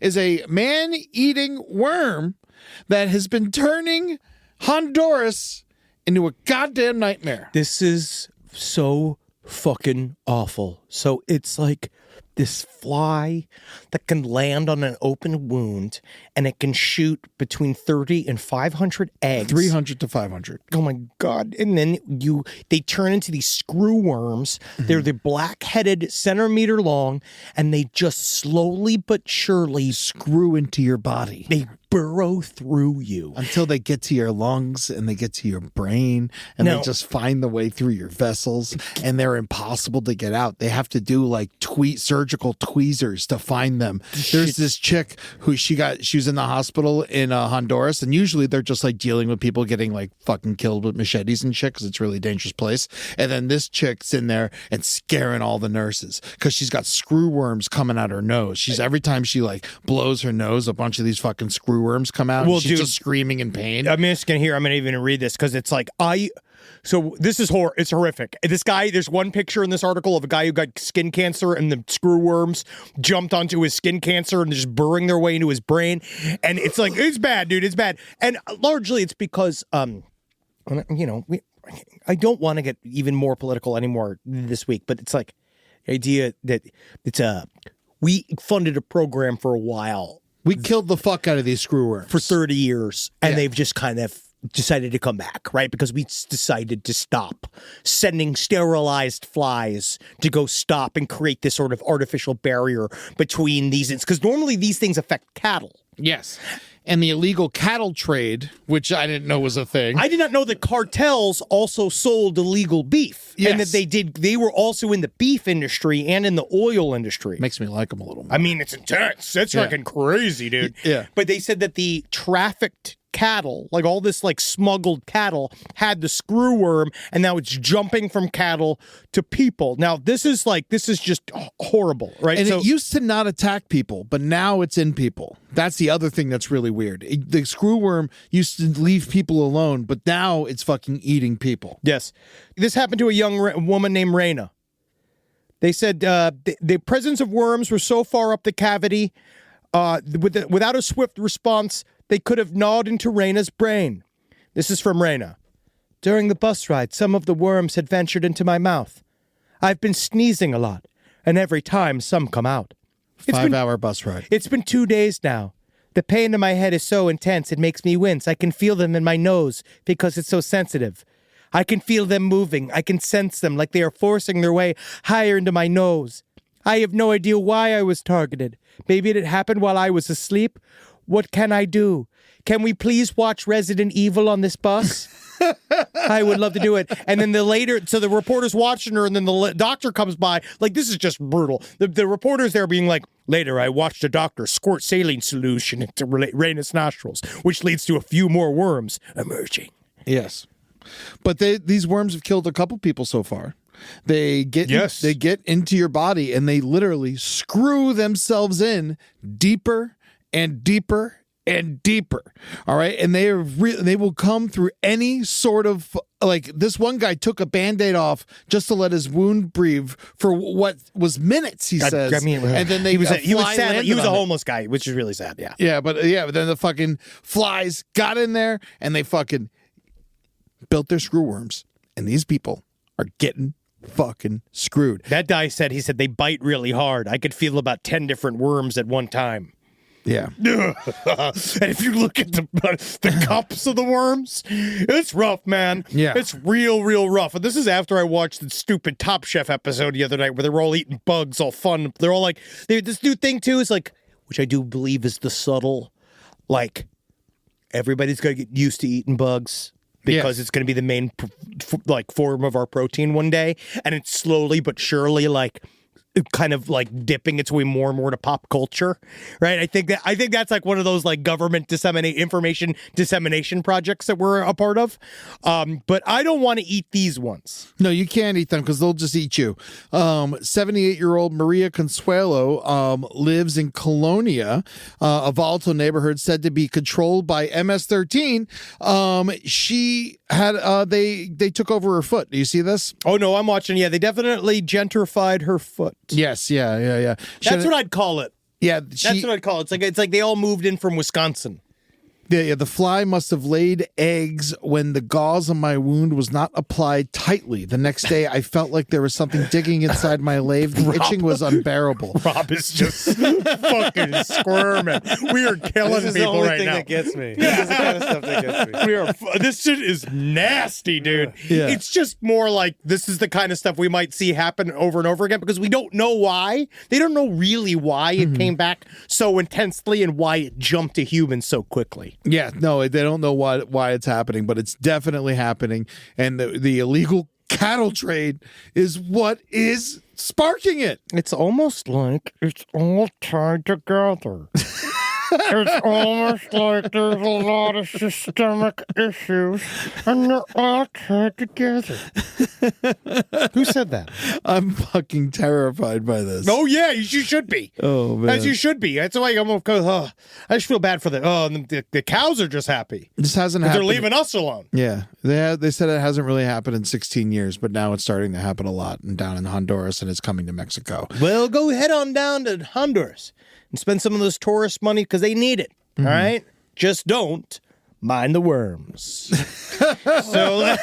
is a man-eating worm that has been turning Honduras into a goddamn nightmare. This is so fucking awful. So it's like this fly that can land on an open wound, and it can shoot between 30 and 500 eggs. 300 to 500. Oh my God. And then they turn into these screw worms. Mm-hmm. They're the black-headed, centimeter long, and they just slowly but surely screw into your body. They burrow through you until they get to your lungs and they get to your brain, and they just find the way through your vessels, and they're impossible to get out. They have to do like surgical tweezers to find them. There's this chick who she was in the hospital in Honduras, and usually they're just like dealing with people getting like fucking killed with machetes and shit because it's a really dangerous place. And then this chick's in there and scaring all the nurses because she's got screw worms coming out her nose. Every time she like blows her nose, a bunch of these fucking screw worms come out. Well, she's just screaming in pain. I'm just gonna I'm gonna even read this because it's like So this is it's horrific. This guy, there's one picture in this article of a guy who got skin cancer, and the screw worms jumped onto his skin cancer and just burrowing their way into his brain. And it's like, it's bad, dude. It's bad. And largely it's because, I don't want to get even more political anymore this week, but it's like the idea that we funded a program for a while. We killed the fuck out of these screw worms for 30 years, and they've just kind of decided to come back, right? Because we decided to stop sending sterilized flies to go stop and create this sort of artificial barrier between these. Because normally these things affect cattle. Yes. And the illegal cattle trade, which I didn't know was a thing. I did not know that cartels also sold illegal beef. Yes. And that they were also in the beef industry and in the oil industry. Makes me like them a little more. I mean, it's intense. It's fucking crazy, dude. Yeah. But they said that the trafficked cattle, like all this like smuggled cattle, had the screw worm, and now it's jumping from cattle to people. Now this is just horrible, right? And it used to not attack people, but now it's in people. That's the other thing that's really weird. The screw worm used to leave people alone, but now it's fucking eating people. Yes. This happened to a young woman named Raina. They said the presence of worms were so far up the cavity, without a swift response, they could have gnawed into Raina's brain. This is from Raina. During the bus ride, some of the worms had ventured into my mouth. I've been sneezing a lot, and every time some come out. 5-hour bus ride. It's been 2 days now. The pain in my head is so intense it makes me wince. I can feel them in my nose because it's so sensitive. I can feel them moving. I can sense them like they are forcing their way higher into my nose. I have no idea why I was targeted. Maybe it happened while I was asleep. What can I do? Can we please watch Resident Evil on this bus? I would love to do it. And then the reporter's watching her, and then the doctor comes by. Like, this is just brutal. The reporter's there being like, later I watched a doctor squirt saline solution into Raina's nostrils, which leads to a few more worms emerging. Yes. But these worms have killed a couple people so far. They get into your body, and they literally screw themselves in deeper and deeper and deeper. All right. And they will come through any sort of, like, this one guy took a Band-Aid off just to let his wound breathe for what was minutes, he says. I mean, and then he was sad. He was a homeless guy, which is really sad. Yeah. Yeah. But then the fucking flies got in there, and they fucking built their screw worms. And these people are getting fucking screwed. That guy said, they bite really hard. I could feel about 10 different worms at one time. Yeah. And if you look at the cups of the worms, it's rough, man. Yeah. It's real rough. And this is after I watched the stupid Top Chef episode the other night where they were all eating bugs, all fun. They're all like, this new thing too is like, which I do believe is the subtle, like, everybody's going to get used to eating bugs because it's going to be the main form of our protein one day. And it's slowly but surely like kind of like dipping its way more and more to pop culture, right? I think that's like one of those like government information dissemination projects that we're a part of. But I don't want to eat these ones. No, you can't eat them because they'll just eat you. 78-year-old Maria Consuelo lives in Colonia, a volatile neighborhood said to be controlled by MS-13. She had they took over her foot. Do you see this? Oh no, I'm watching. Yeah, they definitely gentrified her foot. Yes, yeah. That's what I'd call it. Yeah, that's what I'd call it. It's like they all moved in from Wisconsin. The fly must have laid eggs when the gauze on my wound was not applied tightly. The next day, I felt like there was something digging inside my lathe. The itching was unbearable. Rob is just fucking squirming. We are killing people right now. This is the only thing that gets me. This is the kind of stuff that gets me. This shit is nasty, dude. Yeah. It's just more like this is the kind of stuff we might see happen over and over again because we don't know why. They don't know really why it came back so intensely and why it jumped to humans so quickly. Yeah, no, they don't know why it's happening, but it's definitely happening. And the illegal cattle trade is what is sparking it. It's almost like it's all tied together. It's almost like there's a lot of systemic issues, and they're all tied together. Who said that? I'm fucking terrified by this. Oh, yeah, you should be. Oh, man. As you should be. That's why I'm going to go, I just feel bad for the cows are just happy. This hasn't happened. They're leaving us alone. Yeah. They said it hasn't really happened in 16 years, but now it's starting to happen a lot and down in Honduras, and it's coming to Mexico. Well, go head on down to Honduras and spend some of those tourist money because they need it. All right? Just don't mind the worms. So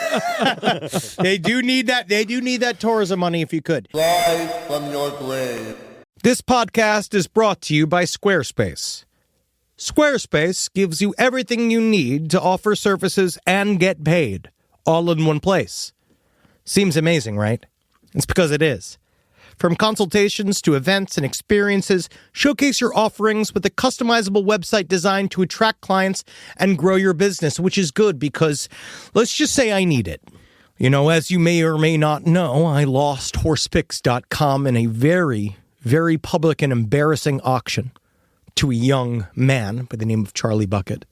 they do need that. They do need that tourism money if you could. Rise from your grave. This podcast is brought to you by Squarespace. Squarespace gives you everything you need to offer services and get paid, all in one place. Seems amazing, right? It's because it is. From consultations to events and experiences, showcase your offerings with a customizable website designed to attract clients and grow your business, which is good because, let's just say I need it. You know, as you may or may not know, I lost horsepicks.com in a very, very public and embarrassing auction to a young man by the name of Charlie Bucket,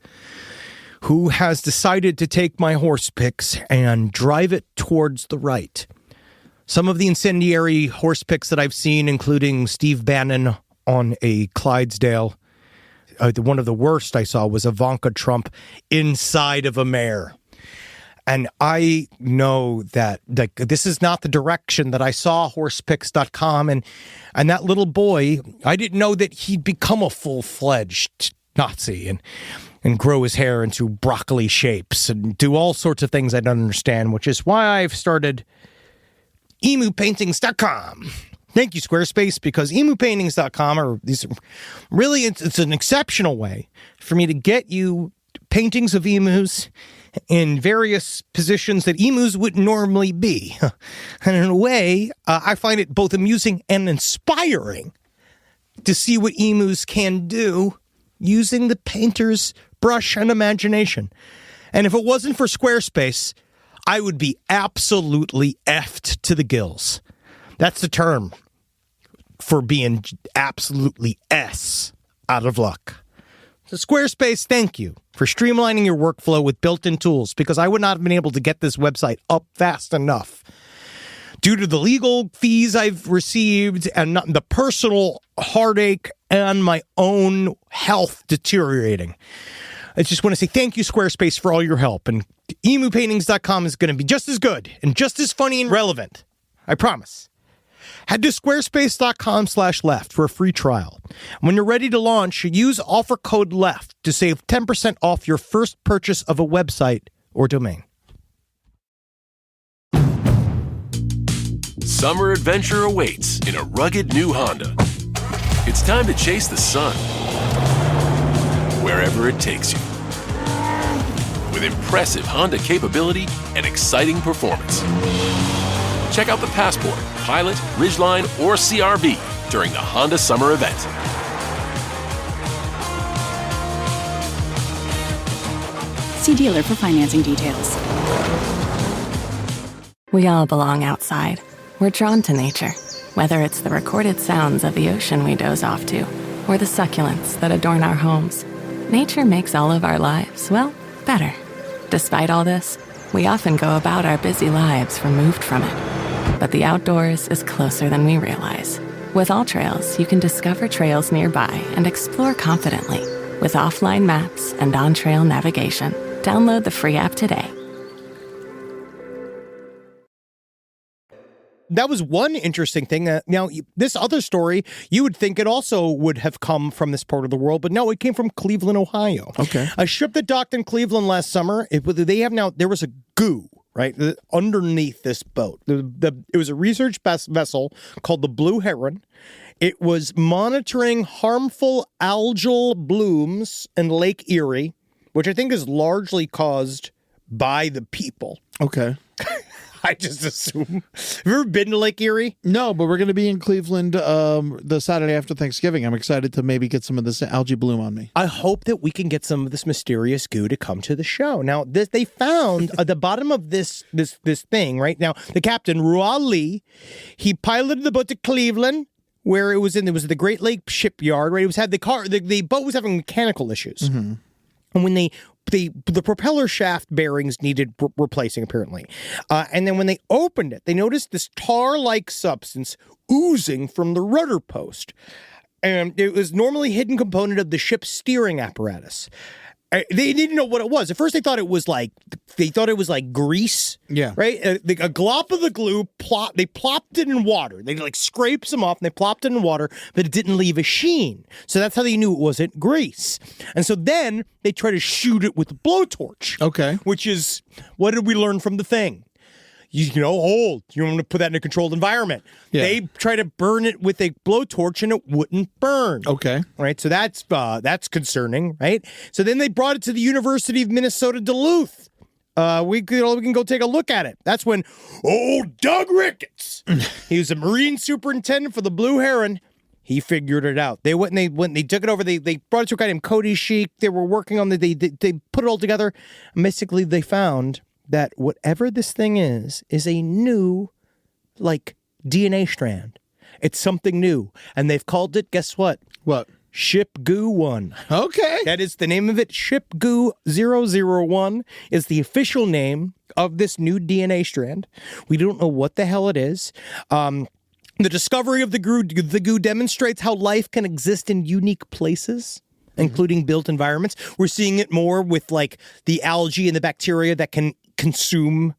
who has decided to take my horse picks and drive it towards the right. Some of the incendiary horse picks that I've seen, including Steve Bannon on a Clydesdale. One of the worst I saw was Ivanka Trump inside of a mare. And I know that this is not the direction that I saw horsepicks.com. And that little boy, I didn't know that he'd become a full-fledged Nazi and grow his hair into broccoli shapes and do all sorts of things I don't understand, which is why I've started emupaintings.com. Thank you, Squarespace, because emupaintings.com it's an exceptional way for me to get you paintings of emus in various positions that emus wouldn't normally be. And in a way, I find it both amusing and inspiring to see what emus can do using the painter's brush and imagination. And if it wasn't for Squarespace, I would be absolutely effed to the gills. That's the term for being absolutely S out of luck. So Squarespace, thank you for streamlining your workflow with built-in tools, because I would not have been able to get this website up fast enough due to the legal fees I've received and the personal heartache and my own health deteriorating. I just want to say thank you, Squarespace, for all your help. And emupaintings.com is going to be just as good and just as funny and relevant. I promise. Head to squarespace.com/left for a free trial. When you're ready to launch, use offer code LEFT to save 10% off your first purchase of a website or domain. Summer adventure awaits in a rugged new Honda. It's time to chase the sun wherever it takes you. With impressive Honda capability and exciting performance. Check out the Passport, Pilot, Ridgeline, or CR-V during the Honda Summer Event. See dealer for financing details. We all belong outside. We're drawn to nature, whether it's the recorded sounds of the ocean we doze off to, or the succulents that adorn our homes. Nature makes all of our lives, well, better. Despite all this, we often go about our busy lives removed from it. But the outdoors is closer than we realize. With All Trails, you can discover trails nearby and explore confidently. With offline maps and on-trail navigation, download the free app today. that was one interesting thing. Now, this other story, you would think it also would have come from this part of the world, but no, it came from Cleveland, Ohio. Okay. A ship that docked in Cleveland last summer, there was a goo, right, underneath this boat. It was a research vessel called the Blue Heron. It was monitoring harmful algal blooms in Lake Erie, which I think is largely caused by the people. Okay. I just assume. Have you ever been to Lake Erie? No, but we're going to be in Cleveland the Saturday after Thanksgiving. I'm excited to maybe get some of this algae bloom on me. I hope that we can get some of this mysterious goo to come to the show. Now, they found at the bottom of this thing, right? Now, the captain, Rual Lee, he piloted the boat to Cleveland, where it was the Great Lake shipyard, right? The boat was having mechanical issues. Mm-hmm. And when the propeller shaft bearings needed replacing, apparently. And then when they opened it, they noticed this tar-like substance oozing from the rudder post. And it was normally a hidden component of the ship's steering apparatus. They didn't know what it was. At first, they thought it was like grease. Yeah. Right? A glop of the glue, they plopped it in water. They scraped some off and they plopped it in water, but it didn't leave a sheen. So that's how they knew it wasn't grease. And so then they tried to shoot it with a blowtorch. Okay. Which is, what did we learn from the thing? You want to put that in a controlled environment. Yeah. They try to burn it with a blowtorch and it wouldn't burn. Okay. Right. So that's concerning. Right. So then they brought it to the University of Minnesota Duluth. We can go take a look at it. That's when old Doug Ricketts, he was a Marine superintendent for the Blue Heron. He figured it out. They went and they took it over. They brought it to a guy named Cody Sheik. They were working on they put it all together. And basically, they found that whatever this thing is a new, DNA strand. It's something new. And they've called it, guess what? What? Ship Goo 1. Okay. That is the name of it. Ship Goo 001 is the official name of this new DNA strand. We don't know what the hell it is. The discovery of the goo demonstrates how life can exist in unique places, including built environments. We're seeing it more with the algae and the bacteria that can consume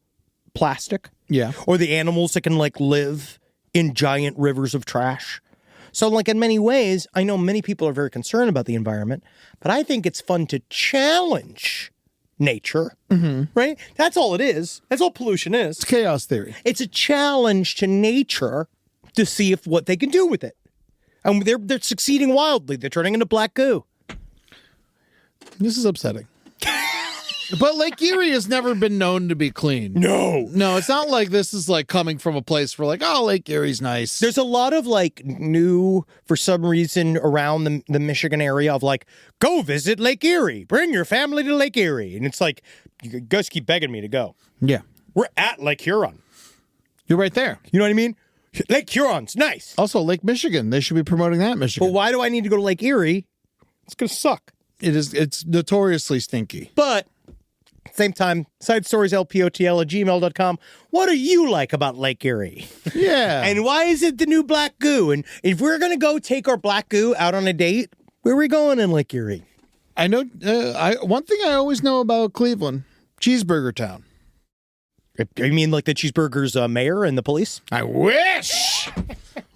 plastic. Yeah. Or the animals that can live in giant rivers of trash. So in many ways, I know many people are very concerned about the environment, but I think it's fun to challenge nature, right? That's all it is. That's all pollution is. It's chaos theory. It's a challenge to nature to see what they can do with it. And they're succeeding wildly. They're turning into black goo. This is upsetting. But Lake Erie has never been known to be clean. No, it's not like this is coming from a place where Lake Erie's nice. There's a lot of new, for some reason, around the Michigan area of go visit Lake Erie, bring your family to Lake Erie. And it's you guys keep begging me to go. Yeah. We're at Lake Huron. You're right there. You know what I mean? Lake Huron's nice. Also, Lake Michigan. They should be promoting that in Michigan. But why do I need to go to Lake Erie? It's going to suck. It's notoriously stinky. But same time, sidestorieslpotl@gmail.com. What do you like about Lake Erie? Yeah. And why is it the new black goo? And if we're going to go take our black goo out on a date, where are we going in Lake Erie? I know, one thing I always know about Cleveland, Cheeseburger Town. You mean the cheeseburger's mayor and the police? I wish.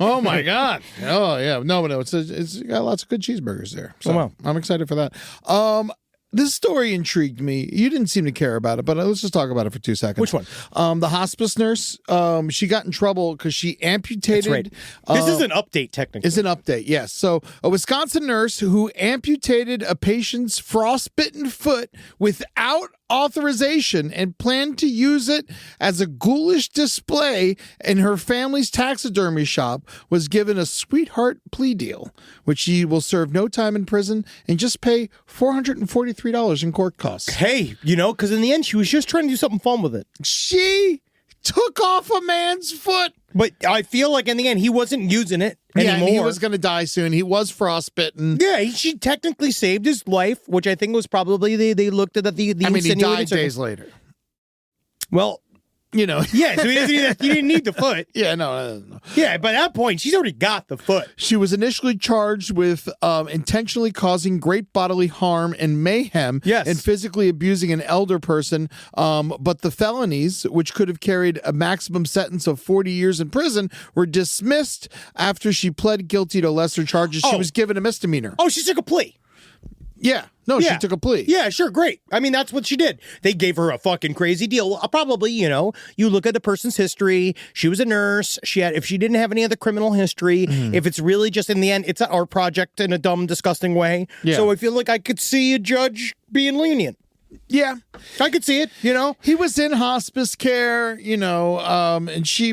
Oh my God. Oh yeah. No. It's got lots of good cheeseburgers there. So wow. I'm excited for that. This story intrigued me. You didn't seem to care about it, but let's just talk about it for 2 seconds. Which one? The hospice nurse. She got in trouble because she amputated. That's right. This is an update, technically. It's an update, yes. So a Wisconsin nurse who amputated a patient's frostbitten foot without authorization and planned to use it as a ghoulish display in her family's taxidermy shop was given a sweetheart plea deal, which she will serve no time in prison and just pay $443 in court costs. Hey, because in the end, she was just trying to do something fun with it. She took off a man's foot. But I feel like in the end, he wasn't using it anymore. Yeah, he was going to die soon. He was frostbitten. Yeah, she technically saved his life, which I think was probably they looked at the he died days later. Well, Yeah, so he didn't need the foot. Yeah, no. Yeah, by that point, she's already got the foot. She was initially charged with intentionally causing great bodily harm and mayhem and physically abusing an elder person. But the felonies, which could have carried a maximum sentence of 40 years in prison, were dismissed after she pled guilty to lesser charges. She was given a misdemeanor. Oh, she took a plea. Yeah. No, she took a plea. Yeah, sure, great. I mean, that's what she did. They gave her a fucking crazy deal. Well, probably, you look at the person's history. She was a nurse. If she didn't have any other criminal history, if it's really just in the end, it's an art project in a dumb, disgusting way. Yeah. So I feel like I could see a judge being lenient. Yeah, I could see it, He was in hospice care, and she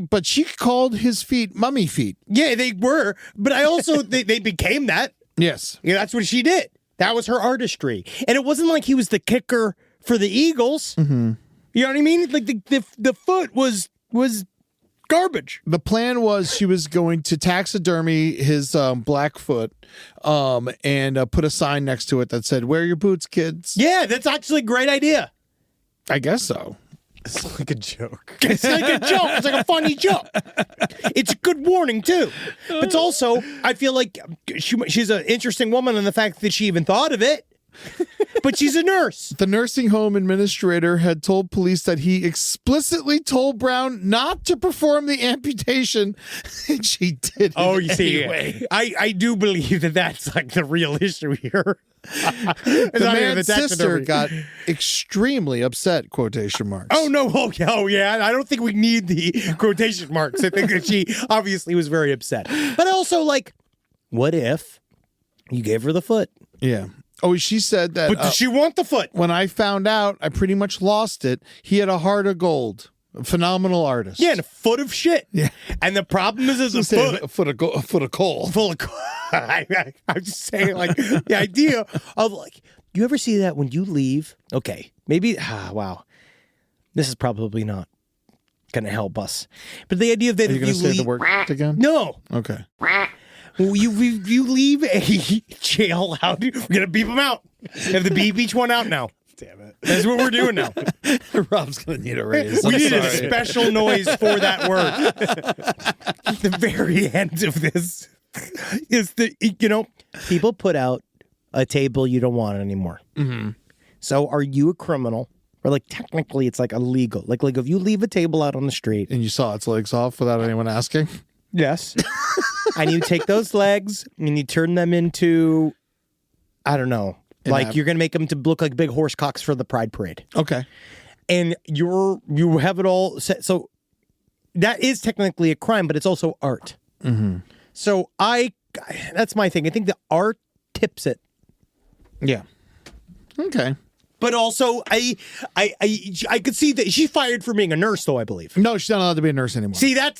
called his feet mummy feet. Yeah, they were. But I also, they became that. Yes. Yeah, that's what she did. That was her artistry. And it wasn't like he was the kicker for the Eagles. Mm-hmm. You know what I mean? Like the foot was garbage. The plan was she was going to taxidermy his black foot and put a sign next to it that said, "Wear your boots, kids." Yeah, that's actually a great idea. I guess so. It's like a joke. It's like a joke. It's like a funny joke. It's a good warning, too. But it's also, I feel like she's an interesting woman in the fact that she even thought of it. But she's a nurse. The nursing home administrator had told police that he explicitly told Brown not to perform the amputation, and she did. You see, anyway. I do believe that that's like the real issue here. The man's sister got extremely upset, quotation marks. Oh, no. Oh, yeah. I don't think we need the quotation marks. I think that she obviously was very upset. But also, like, what if you gave her the foot? Yeah. Oh, she said that. But does she want the foot? When I found out, I pretty much lost it. He had a heart of gold. A phenomenal artist. Yeah, and a foot of shit. Yeah. And the problem is a foot. A foot of coal. Full of coal. I'm just saying, like, the idea of, like, you ever see that when you leave? Okay, maybe, wow. This is probably not going to help us. But the idea of that Are you going to say the word again? No. Okay. You leave a jailhouse. We're going to beep them out. Have the beep each one out now. Damn it. That's what we're doing now. Rob's going to need a raise. We need a special noise for that word. The very end of this is people put out a table you don't want anymore. Mm-hmm. So are you a criminal? Or like technically it's like illegal. Like if you leave a table out on the street. And you saw its legs off without anyone asking? Yes. And you take those legs and you turn them into, I don't know, you're going to make them to look like big horse cocks for the Pride Parade. Okay. And you have it all set. So that is technically a crime, but it's also art. Mm-hmm. So that's my thing. I think the art tips it. Yeah. Okay. But also, I could see that she's fired for being a nurse, though, I believe. No, she's not allowed to be a nurse anymore. See, I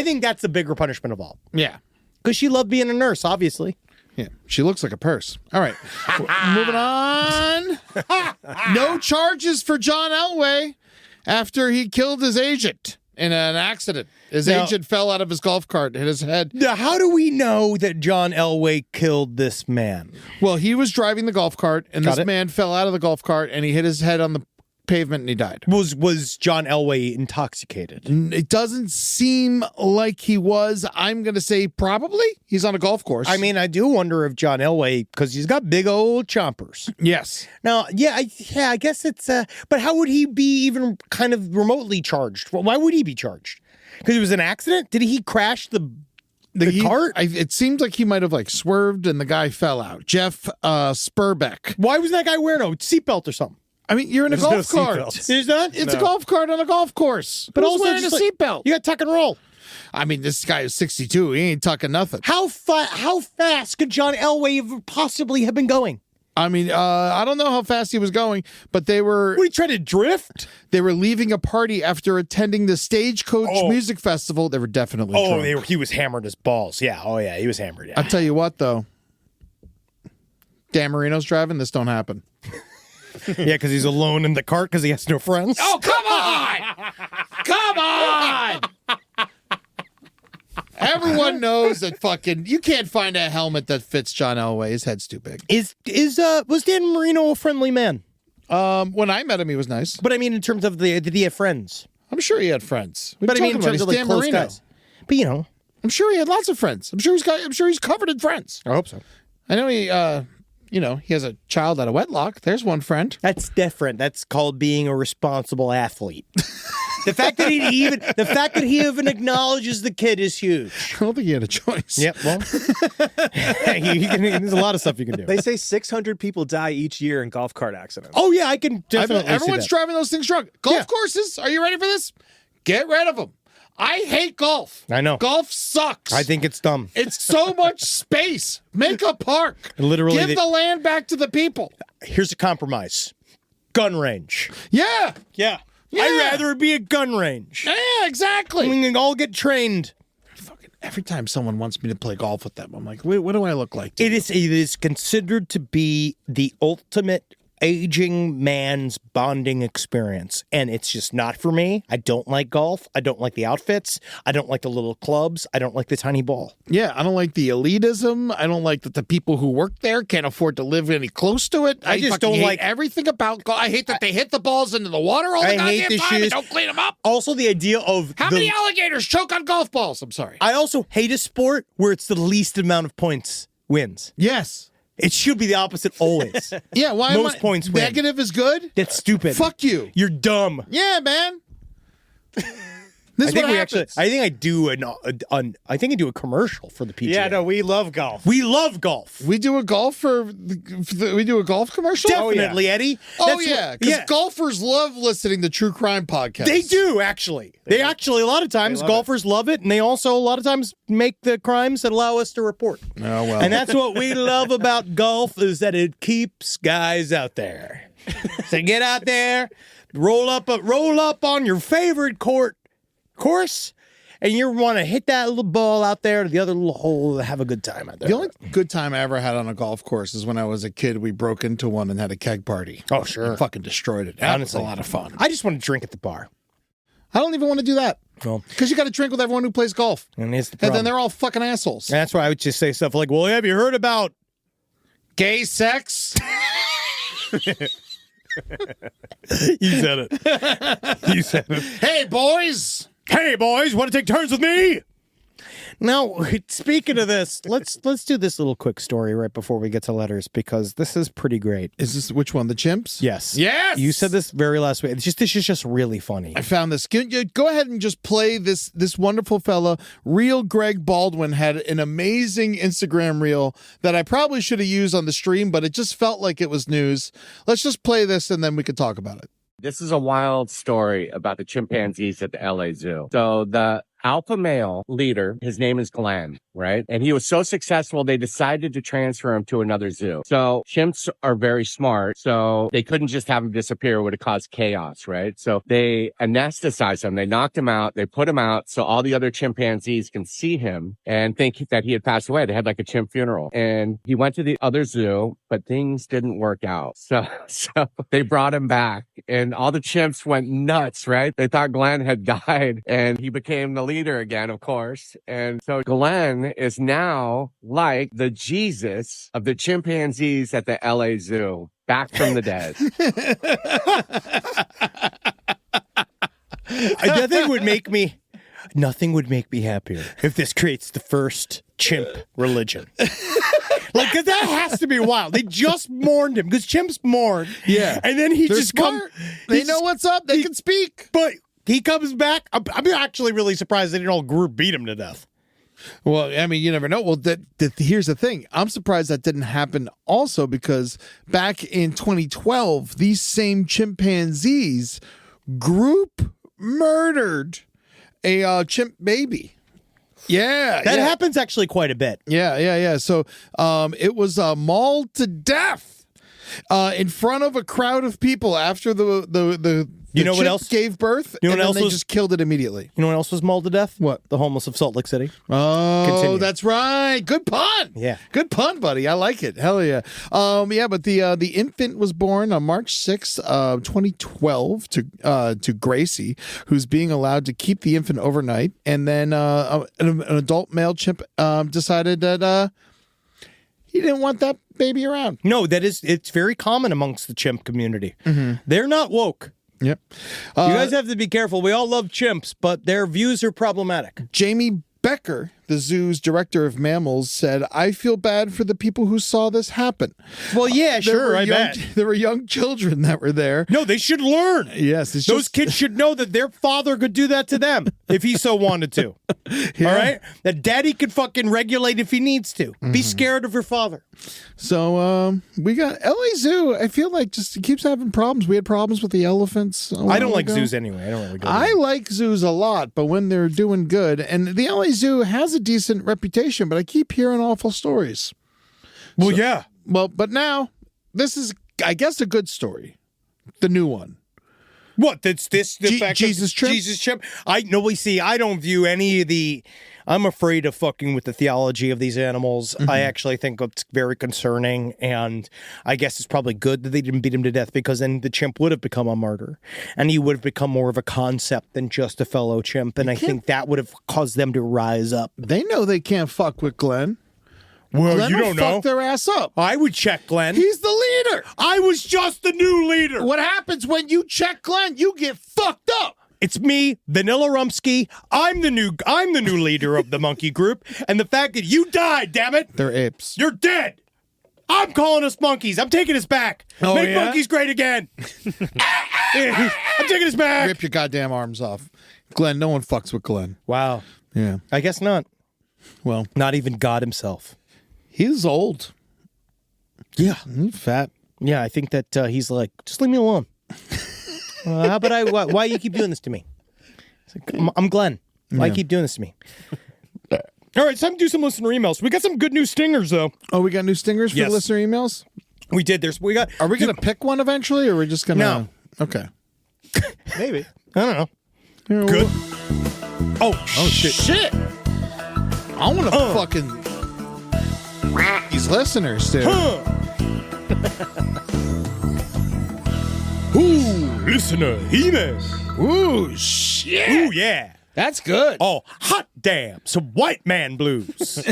think that's the bigger punishment of all. Yeah. Because she loved being a nurse, obviously. Yeah. She looks like a purse. All right. Moving on. No charges for John Elway after he killed his agent in an accident. His agent fell out of his golf cart and hit his head. Now, how do we know that John Elway killed this man? Well, he was driving the golf cart, and this man fell out of the golf cart, and he hit his head on the pavement, and he died. Was John Elway intoxicated? It doesn't seem like he was. I'm going to say probably. He's on a golf course. I mean, I do wonder if John Elway, because he's got big old chompers. Yes. Now, I guess it's, but how would he be even kind of remotely charged? Why would he be charged? Because it was an accident? Did he crash the cart? It seemed like he might have swerved and the guy fell out. Jeff Spurbeck. Why was that guy wearing a seatbelt or something? I mean, you're in a golf cart. There's not? It's a golf cart on a golf course. But who's also wearing a seatbelt? You got tuck and roll. I mean, this guy is 62. He ain't tucking nothing. How fast could John Elway possibly have been going? I mean, I don't know how fast he was going, but they were... Were he trying to drift? They were leaving a party after attending the Stagecoach Music Festival. They were definitely drunk. He was hammered as balls. Yeah, he was hammered. Yeah. I'll tell you what, though. Dan Marino's driving. This don't happen. Yeah, because he's alone in the cart because he has no friends. Oh, come on! Come on! Everyone knows that you can't find a helmet that fits John Elway. His head's too big. Was Dan Marino a friendly man? When I met him, he was nice. But I mean, in terms of did he have friends? I'm sure he had friends. But I mean, in terms of like Dan close Marino. guys. But you know, I'm sure he had lots of friends. I'm sure he's covered in friends. I hope so. I know he he has a child out of wedlock. There's one friend. That's different. That's called being a responsible athlete. The fact that he even acknowledges the kid is huge. I don't think he had a choice. Yep. Well, there's a lot of stuff you can do. They say 600 people die each year in golf cart accidents. Oh yeah, I can definitely. Everyone's see that. driving those things drunk. Golf courses. Are you ready for this? Get rid of them. I hate golf. I know. Golf sucks. I think it's dumb. It's so much space. Make a park. Literally, give the land back to the people. Here's a compromise: gun range. Yeah. Yeah. I'd rather it be a gun range. Yeah, exactly. We can all get trained. Every time someone wants me to play golf with them, I'm like, what do I look like? It is considered to be the ultimate aging man's bonding experience, and it's just not for me. I don't like golf. I don't like the outfits. I don't like the little clubs. I don't like the tiny ball. Yeah, I don't like the elitism. I don't like that the people who work there can't afford to live any close to it. I just don't hate like everything about golf. I hate that they hit the balls into the water all the goddamn time and don't clean them up. Also, the idea of how many alligators choke on golf balls? I'm sorry. I also hate a sport where it's the least amount of points wins. Yes. It should be the opposite always. Yeah, why most points win. Negative is good? That's stupid. Fuck you. You're dumb. Yeah, man. I think I do a commercial for the PGA. Yeah, no, we love golf. We love golf. We do a golf we do a golf commercial? Definitely, Eddie. Because golfers love listening to true crime podcasts. They do, actually. They actually, a lot of times, golfers love it, and they also, a lot of times, make the crimes that allow us to report. Oh, well. And that's what we love about golf, is that it keeps guys out there. So get out there, roll up on your favorite course, and you want to hit that little ball out there to the other little hole, have a good time out there. The only good time I ever had on a golf course is when I was a kid. We broke into one and had a keg party. Oh, sure. And fucking destroyed it. That was a lot of fun. I just want to drink at the bar. I don't even want to do that. Well, because you got to drink with everyone who plays golf. And it's the problem. And then they're all fucking assholes. And that's why I would just say stuff like, well, have you heard about gay sex? You said it. You said it. Hey, boys. Hey, boys, want to take turns with me? Now, speaking of this, let's do this little quick story right before we get to letters, because this is pretty great. Is this which one? The chimps? Yes. Yes. You said this very last week. This is just really funny. I found this. Go ahead and just play this wonderful fella. Real Greg Baldwin had an amazing Instagram reel that I probably should have used on the stream, but it just felt like it was news. Let's just play this and then we can talk about it. This is a wild story about the chimpanzees at the LA Zoo. So the alpha male leader, his name is Glenn, right? And he was so successful, they decided to transfer him to another zoo. So chimps are very smart, so they couldn't just have him disappear. It would have caused chaos, right? So they anesthetized him. They knocked him out. They put him out so all the other chimpanzees can see him and think that he had passed away. They had like a chimp funeral. And he went to the other zoo, but things didn't work out. So they brought him back and all the chimps went nuts, right? They thought Glenn had died and he became the leader again, of course. And so Glenn is now like the Jesus of the chimpanzees at the LA Zoo, back from the dead. Nothing would make me happier if this creates the first chimp religion. Like, cause that has to be wild. They just mourned him because chimps mourn. Yeah. And then he They're just smart. They know what's up. They can speak. But he comes back. I'm actually really surprised they didn't all group beat him to death. Well, I mean, you never know. Well, here's the thing. I'm surprised that didn't happen also because back in 2012, these same chimpanzees group murdered a chimp baby. Yeah. That happens actually quite a bit. Yeah. So it was mauled to death in front of a crowd of people after the you know what chimp else gave birth? You know and what else they was, just killed it immediately. You know what else was mauled to death? What? The homeless of Salt Lake City. Oh, Continue. That's right. Good pun. Yeah. Good pun, buddy. I like it. Hell yeah. But the infant was born on March 6th, 2012 to Gracie, who's being allowed to keep the infant overnight. And then an adult male chimp decided that he didn't want that baby around. No, it's very common amongst the chimp community. Mm-hmm. They're not woke. Yep. You guys have to be careful. We all love chimps, but their views are problematic. Jamie Becker, the zoo's director of mammals, said, I feel bad for the people who saw this happen. Well, yeah, sure, I bet. There were young children that were there. No, they should learn. Yes. Those kids should know that their father could do that to them if he so wanted to. Yeah. All right? That daddy could fucking regulate if he needs to. Be scared of your father. So we got LA Zoo. I feel like just it keeps having problems. We had problems with the elephants. I don't like zoos anyway. I don't really go there. I like zoos a lot, but when they're doing good, and the LA Zoo has a decent reputation, but I keep hearing awful stories. Well, yeah. Well, but now this is, I guess, a good story. The new one. What? That's this the fact Jesus Chimp? Jesus Chimp? I don't view any of the. I'm afraid of fucking with the theology of these animals. I actually think it's very concerning, and I guess it's probably good that they didn't beat him to death, because then the chimp would have become a martyr, and he would have become more of a concept than just a fellow chimp, and I think that would have caused them to rise up. They know they can't fuck with Glenn. Well, Glenn you will don't know. fuck their ass up. I would check Glenn. He's the leader. I was just the new leader. What happens when you check Glenn? You get fucked up. It's me, Vanilla Rumsky. I'm the new leader of the monkey group, and the fact that you died, damn it. They're apes. You're dead. I'm calling us monkeys. I'm taking us back. Oh, Make yeah? monkeys great again. I'm taking us back. Rip your goddamn arms off. Glenn, no one fucks with Glenn. Wow. Yeah. I guess not. Well, not even God himself. He's old. Yeah. He's fat. Yeah, I think that he's like, just leave me alone. How about why you keep doing this to me? It's like, I'm Glenn. Why you keep doing this to me? All right, it's time to do some listener emails. We got some good new stingers, though. Oh, we got new stingers for Yes. the listener emails? We did. Are we going to pick one eventually, or are we just going to? No. Okay. Maybe. I don't know. Here, Good. Oh, shit. I want to fucking these listeners, dude. Ooh, listener email. Ooh, shit. Ooh, yeah. That's good. Oh, hot damn. Some white man blues.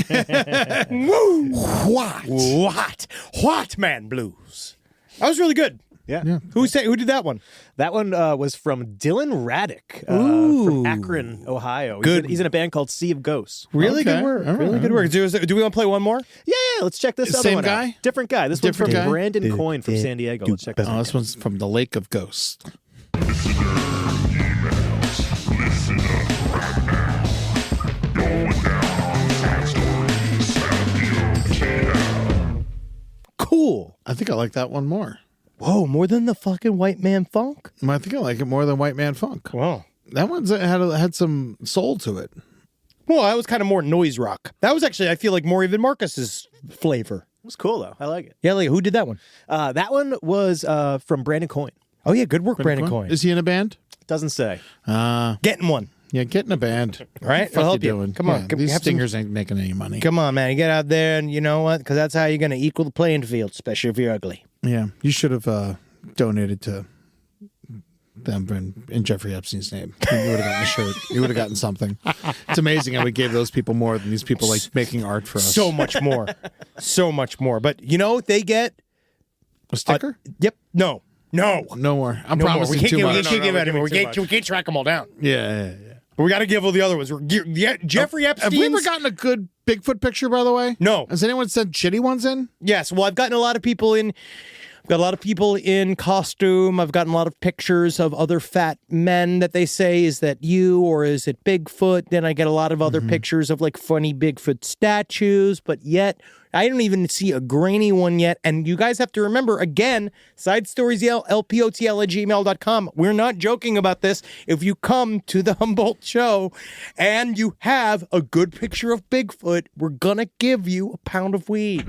Woo. What man blues. That was really good. Yeah. Who did that one? That one was from Dylan Raddick from Akron, Ohio. Good. He's in a band called Sea of Ghosts. Really good work. Really good work. Do we want to play one more? Yeah, let's check this other Same one guy? out. Different guy. This Different one's guy? from Brandon Coyne from San Diego. Let's check this out. This one's from the Lake of Ghosts. Cool. I think I like that one more. Whoa, more than the fucking white man funk? I think I like it more than White Man Funk. Wow. That one's had some soul to it. Well, that was kind of more noise rock. That was actually, I feel like, more even Marcus's flavor. It was cool, though. I like it. Yeah, like, who did that one? That one was from Brandon Coyne. Oh, yeah, good work, Brandon Coyne. Is he in a band? Doesn't say. Getting one. Yeah, get in a band. All right, What the fuck I'll help you you. doing? Come on, Yeah, come- these have some- stingers ain't making any money. Come on, man. You get out there and you know what? Because that's how you're going to equal the playing field, especially if you're ugly. Yeah, you should have donated to them in Jeffrey Epstein's name. You would have gotten a shirt. You would have gotten something. It's amazing how we gave those people more than these people like making art for us. So much more. So much more. But you know, they get a sticker? Yep. No more. I'm No more. promising We can't too give- much. we We can't can't give give anymore. too We can't track them all down. Yeah. But we got to give all the other ones. Jeffrey Epstein. Have we ever gotten a good Bigfoot picture, by the way? No. Has anyone sent shitty ones in? Yes. Well, I've gotten a lot of people in. I've got a lot of people in costume. I've gotten a lot of pictures of other fat men that they say, is that you or is it Bigfoot? Then I get a lot of other pictures of like funny Bigfoot statues, but yet I don't even see a grainy one yet. And you guys have to remember, again, sidestoriesLPOTL@gmail.com. We're not joking about this. If you come to the Humboldt show and you have a good picture of Bigfoot, we're going to give you a pound of weed.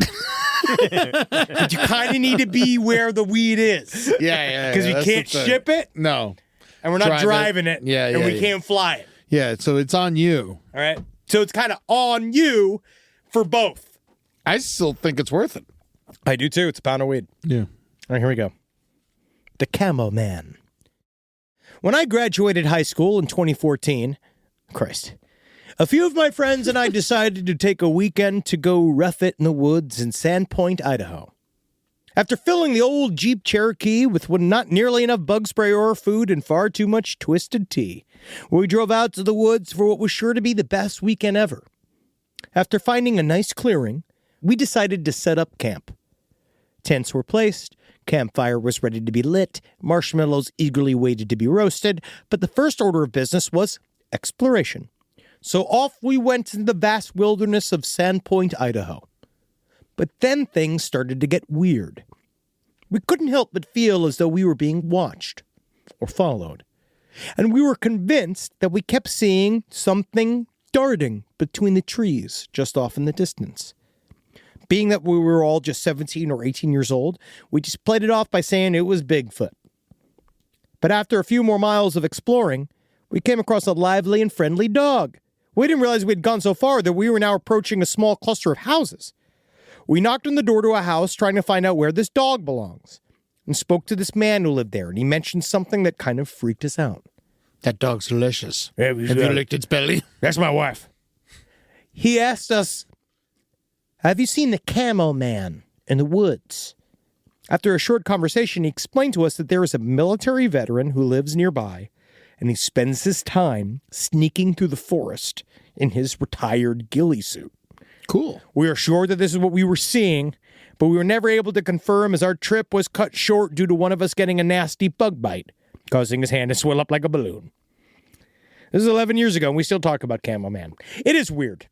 But you kind of need to be where the weed is. Yeah. Because we that's can't the thing. ship it. No. And we're not Drive it. driving it. Yeah, And yeah, we yeah. can't fly it. Yeah, so it's on you. All right. So it's kind of on you for both. I still think it's worth it. I do too. It's a pound of weed. Yeah. All right, here we go. The Camo Man. When I graduated high school in 2014, a few of my friends and I decided to take a weekend to go rough it in the woods in Sandpoint, Idaho. After filling the old Jeep Cherokee with not nearly enough bug spray or food and far too much twisted tea, we drove out to the woods for what was sure to be the best weekend ever. After finding a nice clearing, we decided to set up camp. Tents were placed, campfire was ready to be lit, marshmallows eagerly waited to be roasted, but the first order of business was exploration. So off we went in the vast wilderness of Sandpoint, Idaho. But then things started to get weird. We couldn't help but feel as though we were being watched or followed. And we were convinced that we kept seeing something darting between the trees just off in the distance. Being that we were all just 17 or 18 years old, we just played it off by saying it was Bigfoot. But after a few more miles of exploring, we came across a lively and friendly dog. We didn't realize we'd gone so far that we were now approaching a small cluster of houses. We knocked on the door to a house trying to find out where this dog belongs and spoke to this man who lived there, and he mentioned something that kind of freaked us out. That dog's delicious. Have you licked its belly? That's my wife. He asked us, have you seen the Camo Man in the woods? After a short conversation, he explained to us that there is a military veteran who lives nearby, and he spends his time sneaking through the forest in his retired ghillie suit. Cool. We are sure that this is what we were seeing, but we were never able to confirm as our trip was cut short due to one of us getting a nasty bug bite, causing his hand to swell up like a balloon. This is 11 years ago, and we still talk about Camo Man. It is weird.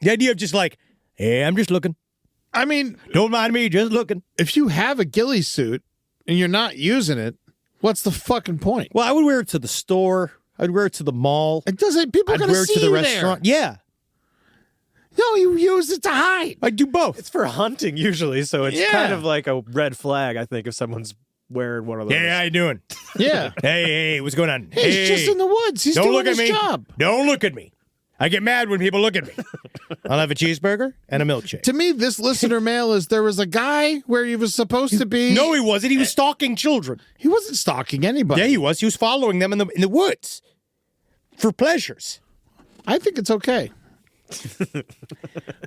The idea of just like, hey, I'm just looking. I mean, don't mind me, just looking. If you have a ghillie suit and you're not using it, what's the fucking point? Well, I would wear it to the store. I'd wear it to the mall. It doesn't. People are I'd going wear to it see to the you restaurant. there. Yeah. No, you use it to hide. I do both. It's for hunting usually, so it's kind of like a red flag, I think, if someone's wearing one of those. Hey, how you doing? Yeah. Hey, what's going on? He's just in the woods. He's don't doing look at his me. job. Don't look at me. I get mad when people look at me. I'll have a cheeseburger and a milkshake. To me, this listener mail is there was a guy where he was supposed to be. No, he wasn't. He was stalking children. He wasn't stalking anybody. Yeah, he was. He was following them in the woods for pleasures. I think it's okay.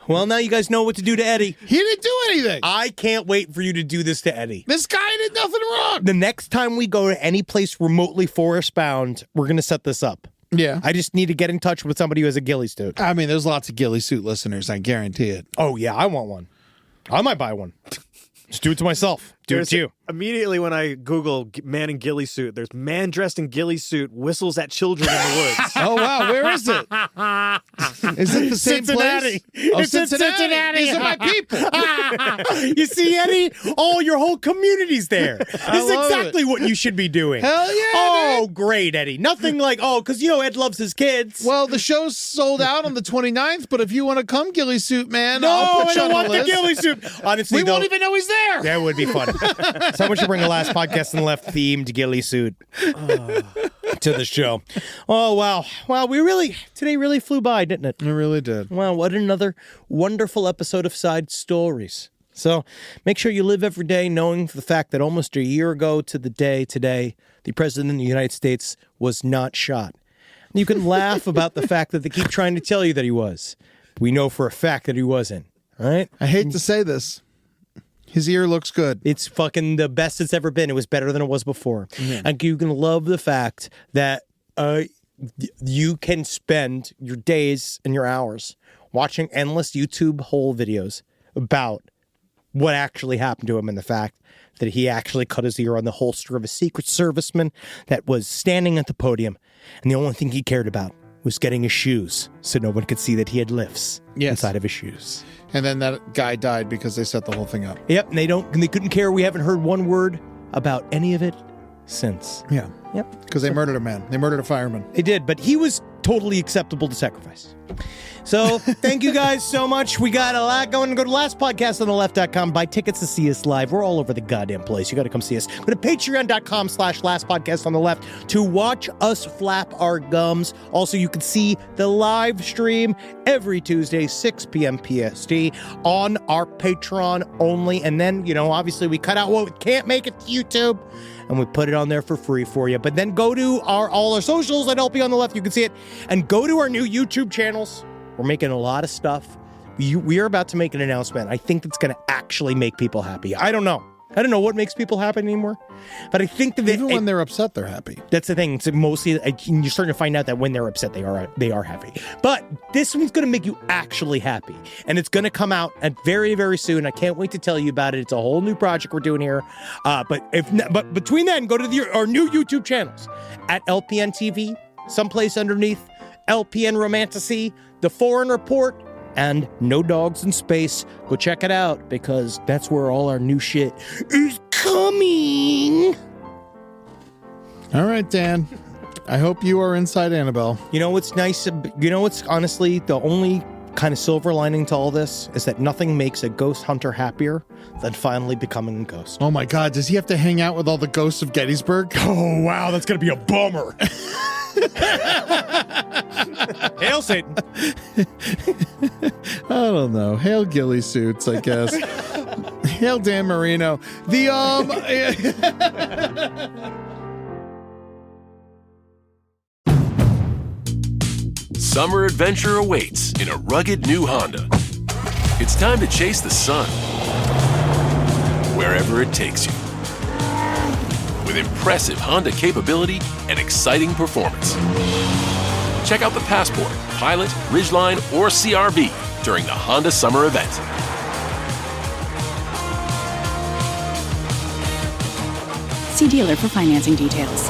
Well, now you guys know what to do to Eddie. He didn't do anything. I can't wait for you to do this to Eddie. This guy did nothing wrong. The next time we go to any place remotely forest bound, we're going to set this up. Yeah. I just need to get in touch with somebody who has a ghillie suit. I mean, there's lots of ghillie suit listeners. I guarantee it. Oh, yeah. I want one. I might buy one. Just do it to myself. Do it to you. Immediately when I Google man in ghillie suit, there's man dressed in ghillie suit whistles at children in the woods. Oh, wow. Where is it? Is it the same Cincinnati. place? Oh, It's in Cincinnati. These are my people. You see, Eddie? Oh, your whole community's there. This is exactly what you should be doing. Hell yeah. Oh, great, Eddie. Nothing like, because, Ed loves his kids. Well, the show's sold out on the 29th, but if you want to come, ghillie suit, man, No, I'll put I you don't on want the the list. ghillie suit. Honestly, We won't even know he's there. That would be fun. Someone should bring a Last Podcast on the Left themed ghillie suit to the show. Oh, wow. Wow, today really flew by, didn't it? It really did. Wow, what another wonderful episode of Side Stories. So make sure you live every day knowing the fact that almost a year ago to the day today, the President of the United States was not shot. You can laugh about the fact that they keep trying to tell you that he was. We know for a fact that he wasn't. All right? I hate to say this. His ear looks good. It's fucking the best it's ever been. It was better than it was before. Mm-hmm. And you can love the fact that you can spend your days and your hours watching endless YouTube whole videos about what actually happened to him and the fact that he actually cut his ear on the holster of a Secret Serviceman that was standing at the podium. And the only thing he cared about was getting his shoes so no one could see that he had lifts inside of his shoes. And then that guy died because they set the whole thing up. Yep, and they couldn't care. We haven't heard one word about any of it since. Yeah. Yep. Because they murdered a man. They murdered a fireman. They did, but he was totally acceptable to sacrifice. So thank you guys so much. We got a lot going. Go to lastpodcastontheLeft.com. Buy tickets to see us live. We're all over the goddamn place. You got to come see us. Go to patreon.com/lastpodcastontheLeft to watch us flap our gums. Also, you can see the live stream every Tuesday, 6 p.m. PST on our Patreon only. And then, obviously we cut out what we can't make it to YouTube and we put it on there for free for you. But then go to all our socials at LP on the Left. You can see it. And go to our new YouTube channels. We're making a lot of stuff. we are about to make an announcement. I think that's going to actually make people happy. I don't know what makes people happy anymore, but I think that even when they're upset, they're happy. That's the thing. It's mostly you're starting to find out that when they're upset, they are happy. But this one's going to make you actually happy, and it's going to come out very, very soon. I can't wait to tell you about it. It's a whole new project we're doing here. But between then, go to our new YouTube channels at LPN TV, someplace underneath LPN Romantasy, The Foreign Report, and No Dogs in Space. Go check it out, because that's where all our new shit is coming. All right, Dan. I hope you are inside Annabelle. You know what's nice? You know what's honestly the only kind of silver lining to all this is that nothing makes a ghost hunter happier than finally becoming a ghost. Oh my God, does he have to hang out with all the ghosts of Gettysburg? Oh wow, that's gonna be a bummer. Hail Satan. I don't know. Hail ghillie suits, I guess. Hail Dan Marino. Summer adventure awaits in a rugged new Honda. It's time to chase the sun wherever it takes you. With impressive Honda capability and exciting performance. Check out the Passport, Pilot, Ridgeline, or CR-V during the Honda Summer event. See dealer for financing details.